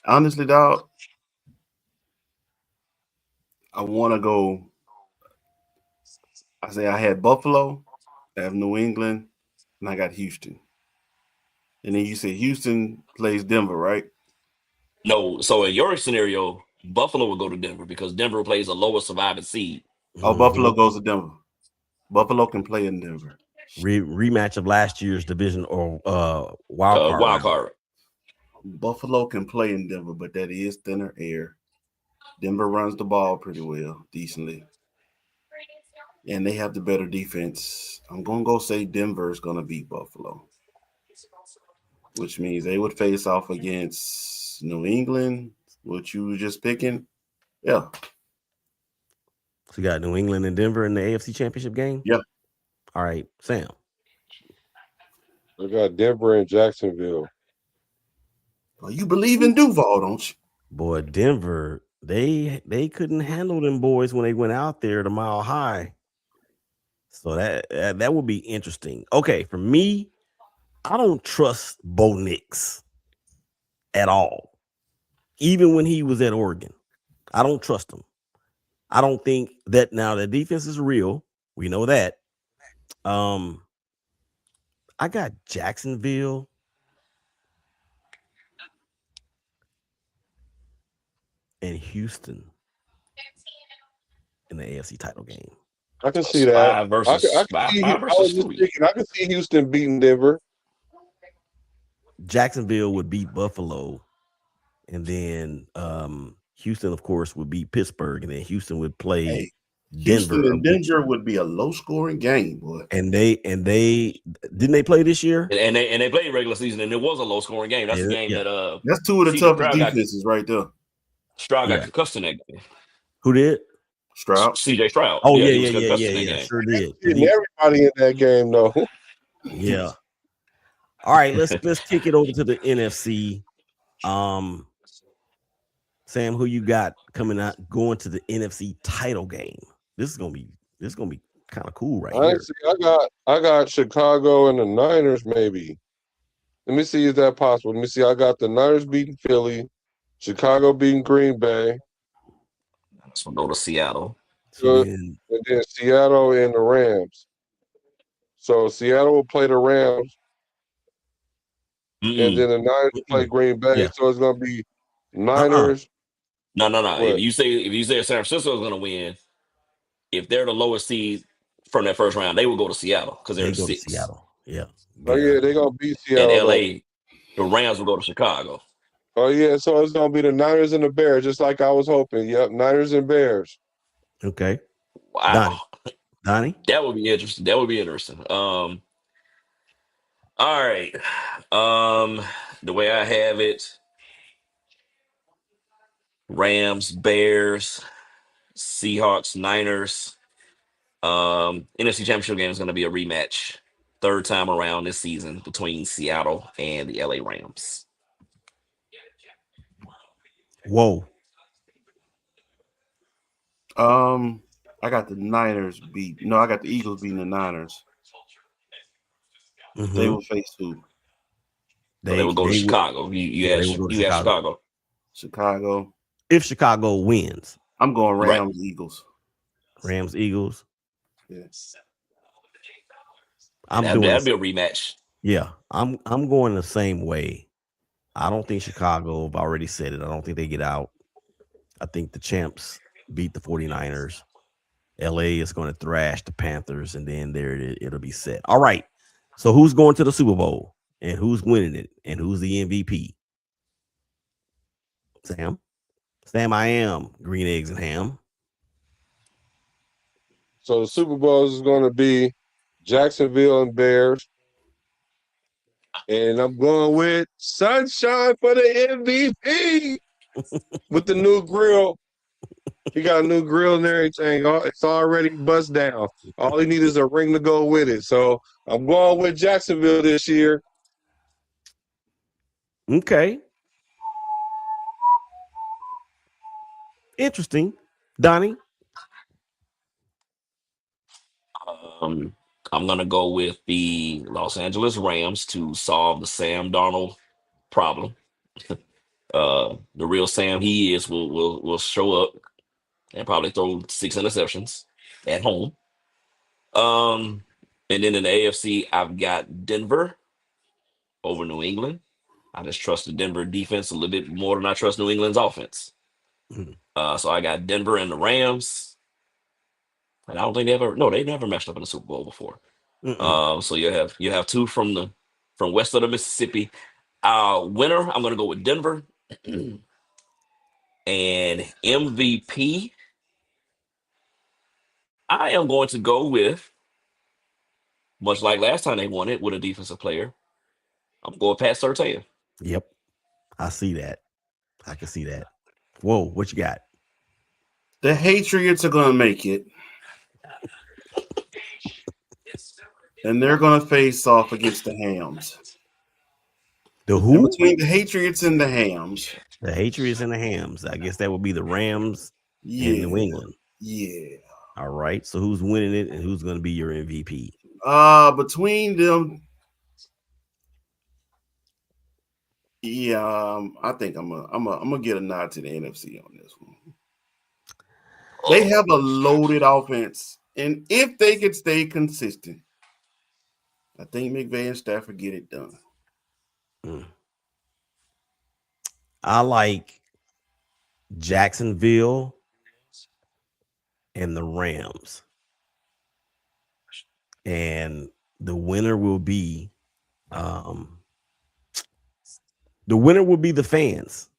Honestly, dog, I want to go. I say I had Buffalo, I have New England, and I got Houston. And then you say Houston plays Denver, right? No, so in your scenario, Buffalo will go to Denver because Denver plays a lower surviving seed. Oh, Buffalo goes to Denver. Buffalo can play in Denver. Rematch of last year's division or wild card. Buffalo can play in Denver, but that is thinner air. Denver runs the ball pretty well, decently. And they have the better defense. I'm going to go say Denver is going to beat Buffalo, which means they would face off against New England, which you were just picking. Yeah. So you got New England and Denver in the AFC Championship game? Yeah. All right, Sam. I got Denver and Jacksonville. Well, you believe in Duval, don't you? Boy, Denver, they couldn't handle them boys when they went out there to Mile High. So that would be interesting. Okay, for me, I don't trust Bo Nix at all. Even when he was at Oregon, I don't trust him. I don't think that now the defense is real. We know that. I got Jacksonville and Houston in the AFC title game. I can see that. Five versus three. I can see Houston beating Denver. Jacksonville would beat Buffalo, and then Houston, of course, would beat Pittsburgh, and then Houston would play Denver. Houston and Denver would be a low-scoring game, boy. And they didn't they play this year? And they played regular season, and it was a low-scoring game. That's the game that that's two of the toughest defenses right there. Stroud got concussed in that game. Who did? Stroud. CJ Stroud. Oh, yeah. Sure did. Everybody in that game, though. Yeah. All right, let's kick it over to the NFC. Sam, who you got going to the NFC title game? This is gonna be kind of cool right here. I got Chicago and the Niners, maybe. Let me see, is that possible? Let me see. I got the Niners beating Philly, Chicago beating Green Bay. Let's go to Seattle. And then Seattle and the Rams. So Seattle will play the Rams. And then the Niners play Green Bay. Yeah. So it's gonna be Niners. No. If you say San Francisco is gonna win, if they're the lowest seed from that first round, they will go to Seattle because they're 6. Seattle. Yeah. Oh yeah, they're gonna beat Seattle. And LA, the Rams will go to Chicago. Oh yeah, so it's gonna be the Niners and the Bears, just like I was hoping. Yep, Niners and Bears. Okay. Donnie. Wow, Donnie? that would be interesting. That would be interesting. All right. The way I have it, Rams, Bears, Seahawks, Niners. NFC Championship game is going to be a rematch, third time around this season between Seattle and the LA Rams. Whoa. I got the Niners beat. No, I got the Eagles beating the Niners. They Mm-hmm. will face who? So they will go to They would, Chicago. You yeah, have they will go to you have Chicago. Chicago. Chicago. If Chicago wins. I'm going Right. Rams, Eagles. Rams, Eagles. Yes. I'm That'd doing this. be a rematch. Yeah, I'm going the same way. I don't think Chicago, I've already said it. I don't think they get out. I think the champs beat the 49ers. LA is going to thrash the Panthers, and then it'll be set. All right. So who's going to the Super Bowl and who's winning it and who's the MVP? Sam. Sam, I am green eggs and ham. So the Super Bowl is gonna be Jacksonville and Bears. And I'm going with Sunshine for the MVP with the new grill. He got a new grill and everything. It's already bust down. All he needs is a ring to go with it. So I'm going with Jacksonville this year. Okay. Interesting. Donnie. Um, I'm gonna go with the Los Angeles Rams to solve the Sam Darnold problem. The real Sam he is will show up and probably throw 6 interceptions at home. Um, and then in the AFC, I've got Denver over New England. I just trust the Denver defense a little bit more than I trust New England's offense. Mm. So I got Denver and the Rams. And I don't think they never matched up in the Super Bowl before. Mm-mm. So you have two from west of the Mississippi. Winner, I'm gonna go with Denver. And MVP, I am going to go with, much like last time they won it with a defensive player. I'm going Pat Surtain. Yep. I see that. I can see that. Whoa, what you got? The Patriots are going to make it. And they're going to face off against the Hams. The And who? between the Patriots and the Hams. The Patriots and the Hams. I guess that would be the Rams and New Yeah. England. Yeah. All right. So who's winning it and who's going to be your MVP? Between them, yeah, I think I'm gonna get a nod to the NFC on this one. They have a loaded offense, and if they could stay consistent, I think McVay and Stafford get it done. Mm. I like Jacksonville and the Rams. And the winner will be the fans.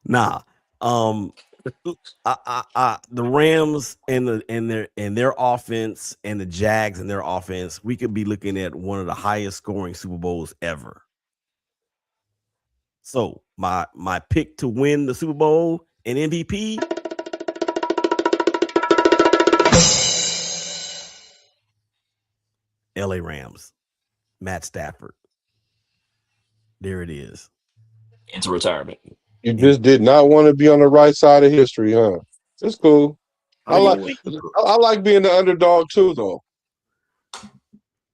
Nah. The Rams and their offense and the Jags and their offense, we could be looking at one of the highest scoring Super Bowls ever. So my pick to win the Super Bowl and MVP, LA Rams, Matt Stafford. There it is. Into retirement. You just did not want to be on the right side of history, huh? It's cool. I like being the underdog too, though.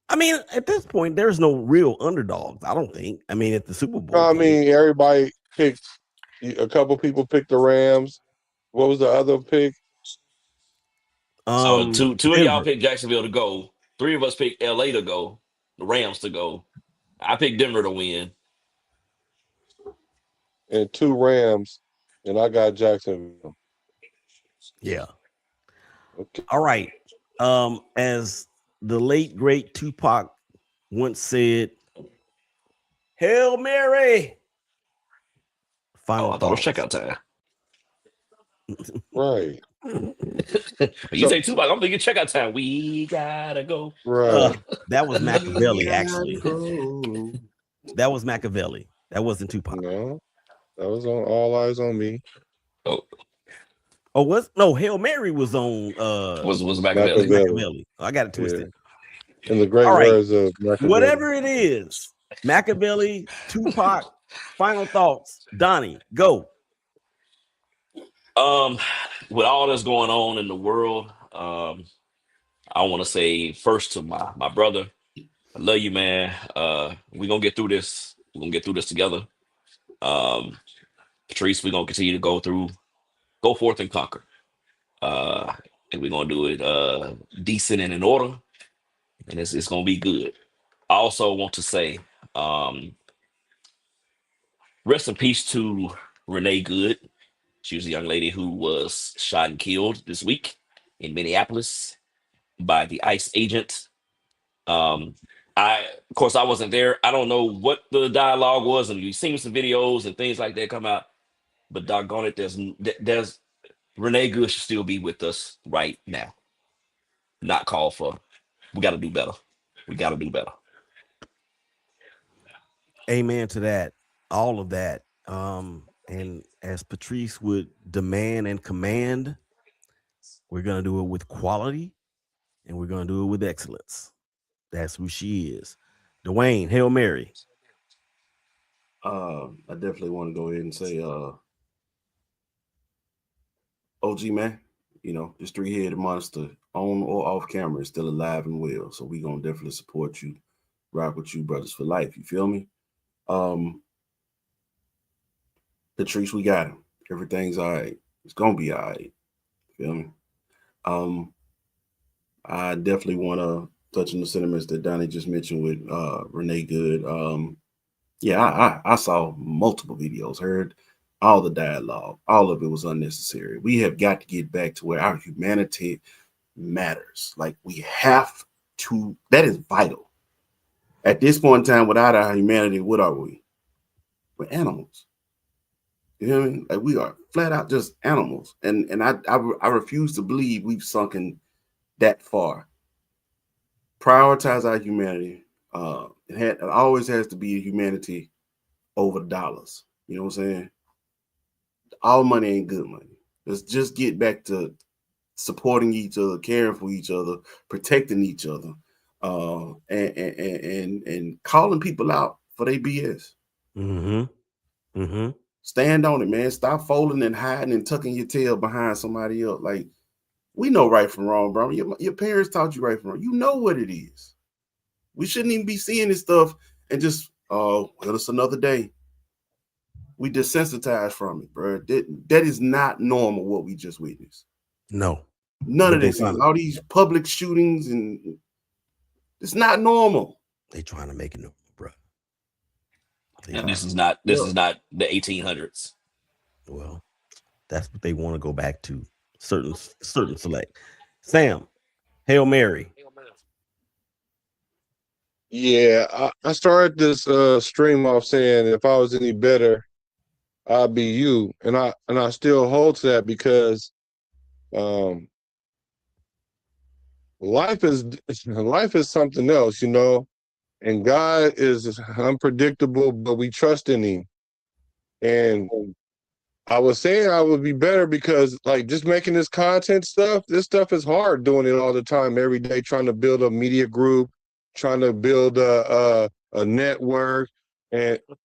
I mean, at this point, there's no real underdogs. I don't think. I mean, at the Super Bowl, I mean, everybody picked. A couple people picked the Rams. What was the other pick? So two of y'all Denver. picked Jacksonville to go. 3 of us picked LA to go, the Rams to go. I picked Denver to win. And 2 Rams, and I got Jacksonville. Yeah. Okay. All right. As the late great Tupac once said, Hail Mary. Final I thought it was thoughts. checkout time. Right. You say Tupac, I'm thinking checkout time. We gotta go. Right. That was Machiavelli, We actually. gotta go. That was Machiavelli. That wasn't Tupac. No, that was on All Eyes on Me. Oh, Hail Mary was on was Machiavelli. Machiavelli. I got it Yeah. twisted. In the great All right. words of Machiavelli. Whatever it is, Machiavelli, Tupac, final thoughts. Donnie, go. With all that's going on in the world, I want to say first to my brother, I love you, man. We're gonna get through this. We're gonna get through this together. Patrice, we're gonna continue to go forth and conquer. And we're gonna do it decent and in order, and it's gonna be good. I also want to say, rest in peace to Renee Good. She was a young lady who was shot and killed this week in Minneapolis by the ICE agent. Of course, I wasn't there. I don't know what the dialogue was, and you've seen some videos and things like that come out. But doggone it, there's Renee Good should still be with us right now. Not called for. We got to do better. We got to do better. Amen to that. All of that. And as Patrice would demand and command, we're gonna do it with quality and we're gonna do it with excellence. That's who she is. Dwayne, Hail Mary. I definitely want to go ahead and say, OG man, this three-headed monster, on or off camera, is still alive and well. So we gonna definitely support you, rock with you, brothers for life. You feel me? Patrice, we got him. Everything's all right. It's gonna be all right. Feel me? I definitely want to touch on the sentiments that Donnie just mentioned with Renee Good. I saw multiple videos, heard all the dialogue. All of it was unnecessary. We have got to get back to where our humanity matters. Like, we have to. That is vital. At this point in time, without our humanity, what are we? We're animals. You know what I mean? Like, we are flat out just animals. And I refuse to believe we've sunken that far. Prioritize our humanity. It always has to be humanity over dollars. You know what I'm saying? All money ain't good money. Let's just get back to supporting each other, caring for each other, protecting each other, and calling people out for their BS. Stand on it, man. Stop folding and hiding and tucking your tail behind somebody else. Like, we know right from wrong, bro. Your parents taught you right from wrong. You know what it is. We shouldn't even be seeing this stuff and just, it's another day. We desensitized from it, bro. That is not normal what we just witnessed. No. None of this. All these public shootings, and it's not normal. They trying to make it normal, bro. And this is not the 1800s. Well, that's what they want to go back to. Certain select. Sam, Hail Mary. Yeah, I started this stream off saying if I was any better, I'd be you, and I still hold to that because life is something else, and God is unpredictable, but we trust in Him. And I was saying I would be better because, like, just making this content stuff, this stuff is hard, doing it all the time, every day, trying to build a media group, trying to build a network,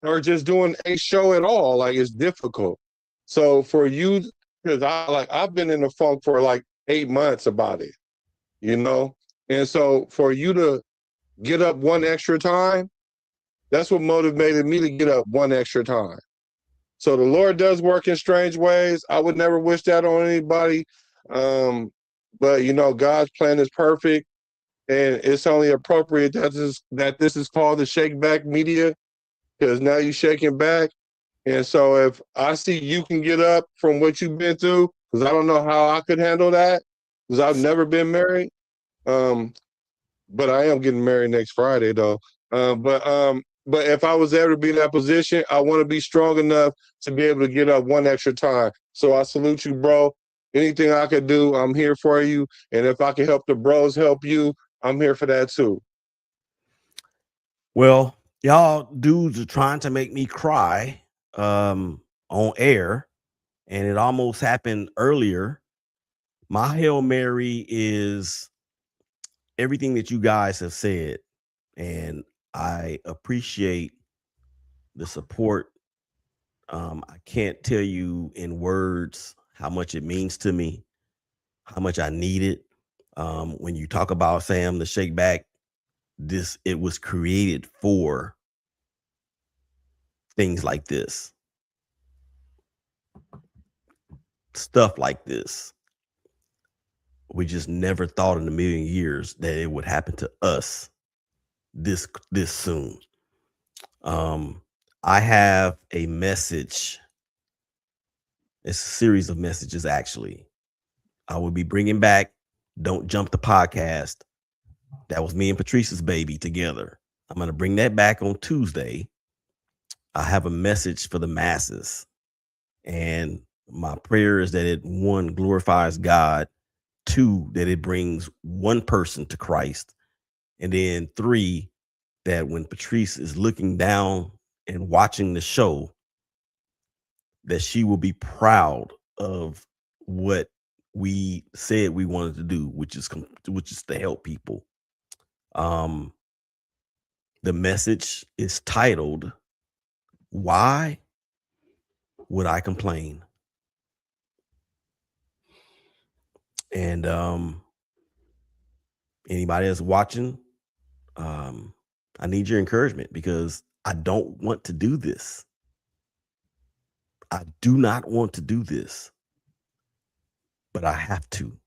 or just doing a show at all. Like, it's difficult. So for you, because I've been in the funk for like 8 months about it, and so for you to get up one extra time, that's what motivated me to get up one extra time. So the Lord does work in strange ways. I would never wish that on anybody. But God's plan is perfect, and it's only appropriate that this is called the ShakeBack Media, because now you're shaking back. And so if I see you can get up from what you've been through, because I don't know how I could handle that, because I've never been married. But I am getting married next Friday, though. But if I was ever to be in that position, I want to be strong enough to be able to get up one extra time. So I salute you, bro. Anything I could do, I'm here for you. And if I can help the bros help you, I'm here for that too. Well, y'all dudes are trying to make me cry on air, and it almost happened earlier. My Hail Mary is everything that you guys have said, and I appreciate the support. I can't tell you in words how much it means to me, how much I need it. When you talk about Sam, the ShakeBack, it was created for things like this, stuff like this. We just never thought in a million years that it would happen to us this soon. I have a message. It's a series of messages, actually. I will be bringing back Don't Jump the Podcast. That was me and Patrice's baby together. I'm going to bring that back on Tuesday. I have a message for the masses. And my prayer is that it, 1, glorifies God. 2, that it brings one person to Christ. And then 3, that when Patrice is looking down and watching the show, that she will be proud of what we said we wanted to do, which is to help people. The message is titled, "Why Would I Complain?" And anybody that's watching, I need your encouragement, because I don't want to do this. I do not want to do this, but I have to,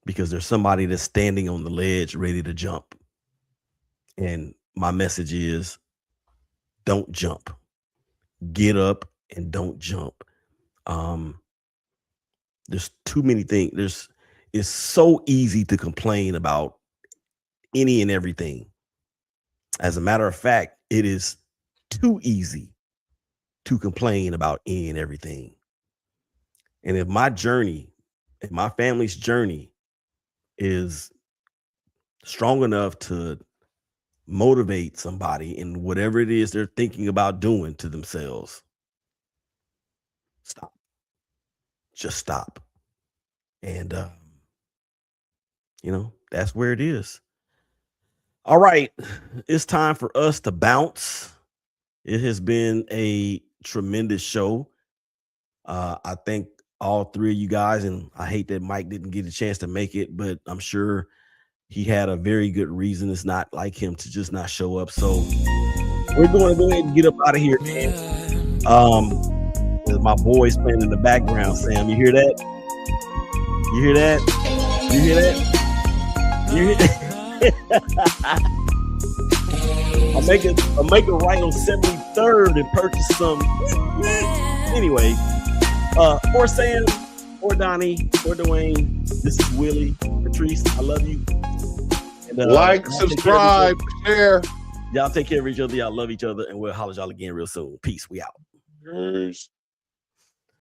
because there's somebody that's standing on the ledge ready to jump. And my message is, don't jump. Get up and don't jump. There's too many things. It's so easy to complain about any and everything. As a matter of fact, it is too easy to complain about any and everything. And if my journey and my family's journey is strong enough to motivate somebody in whatever it is they're thinking about doing to themselves, stop. Just stop. And, that's where it is. All right. It's time for us to bounce. It has been a tremendous show. I thank all 3 of you guys, and I hate that Mike didn't get a chance to make it, but I'm sure he had a very good reason. It's not like him to just not show up. So we're going to go ahead and get up out of here. There's my boys playing in the background. Sam, you hear that? You hear that? You hear that? You hear that? I'll make a right on 73rd and purchase some. Anyway, or Sam, or Donnie, or Dwayne, this is Willie. Patrice, I love you. And, like, subscribe, share. Y'all take care of each other. Y'all love each other, and we'll holler at y'all again real soon. Peace. We out. Peace.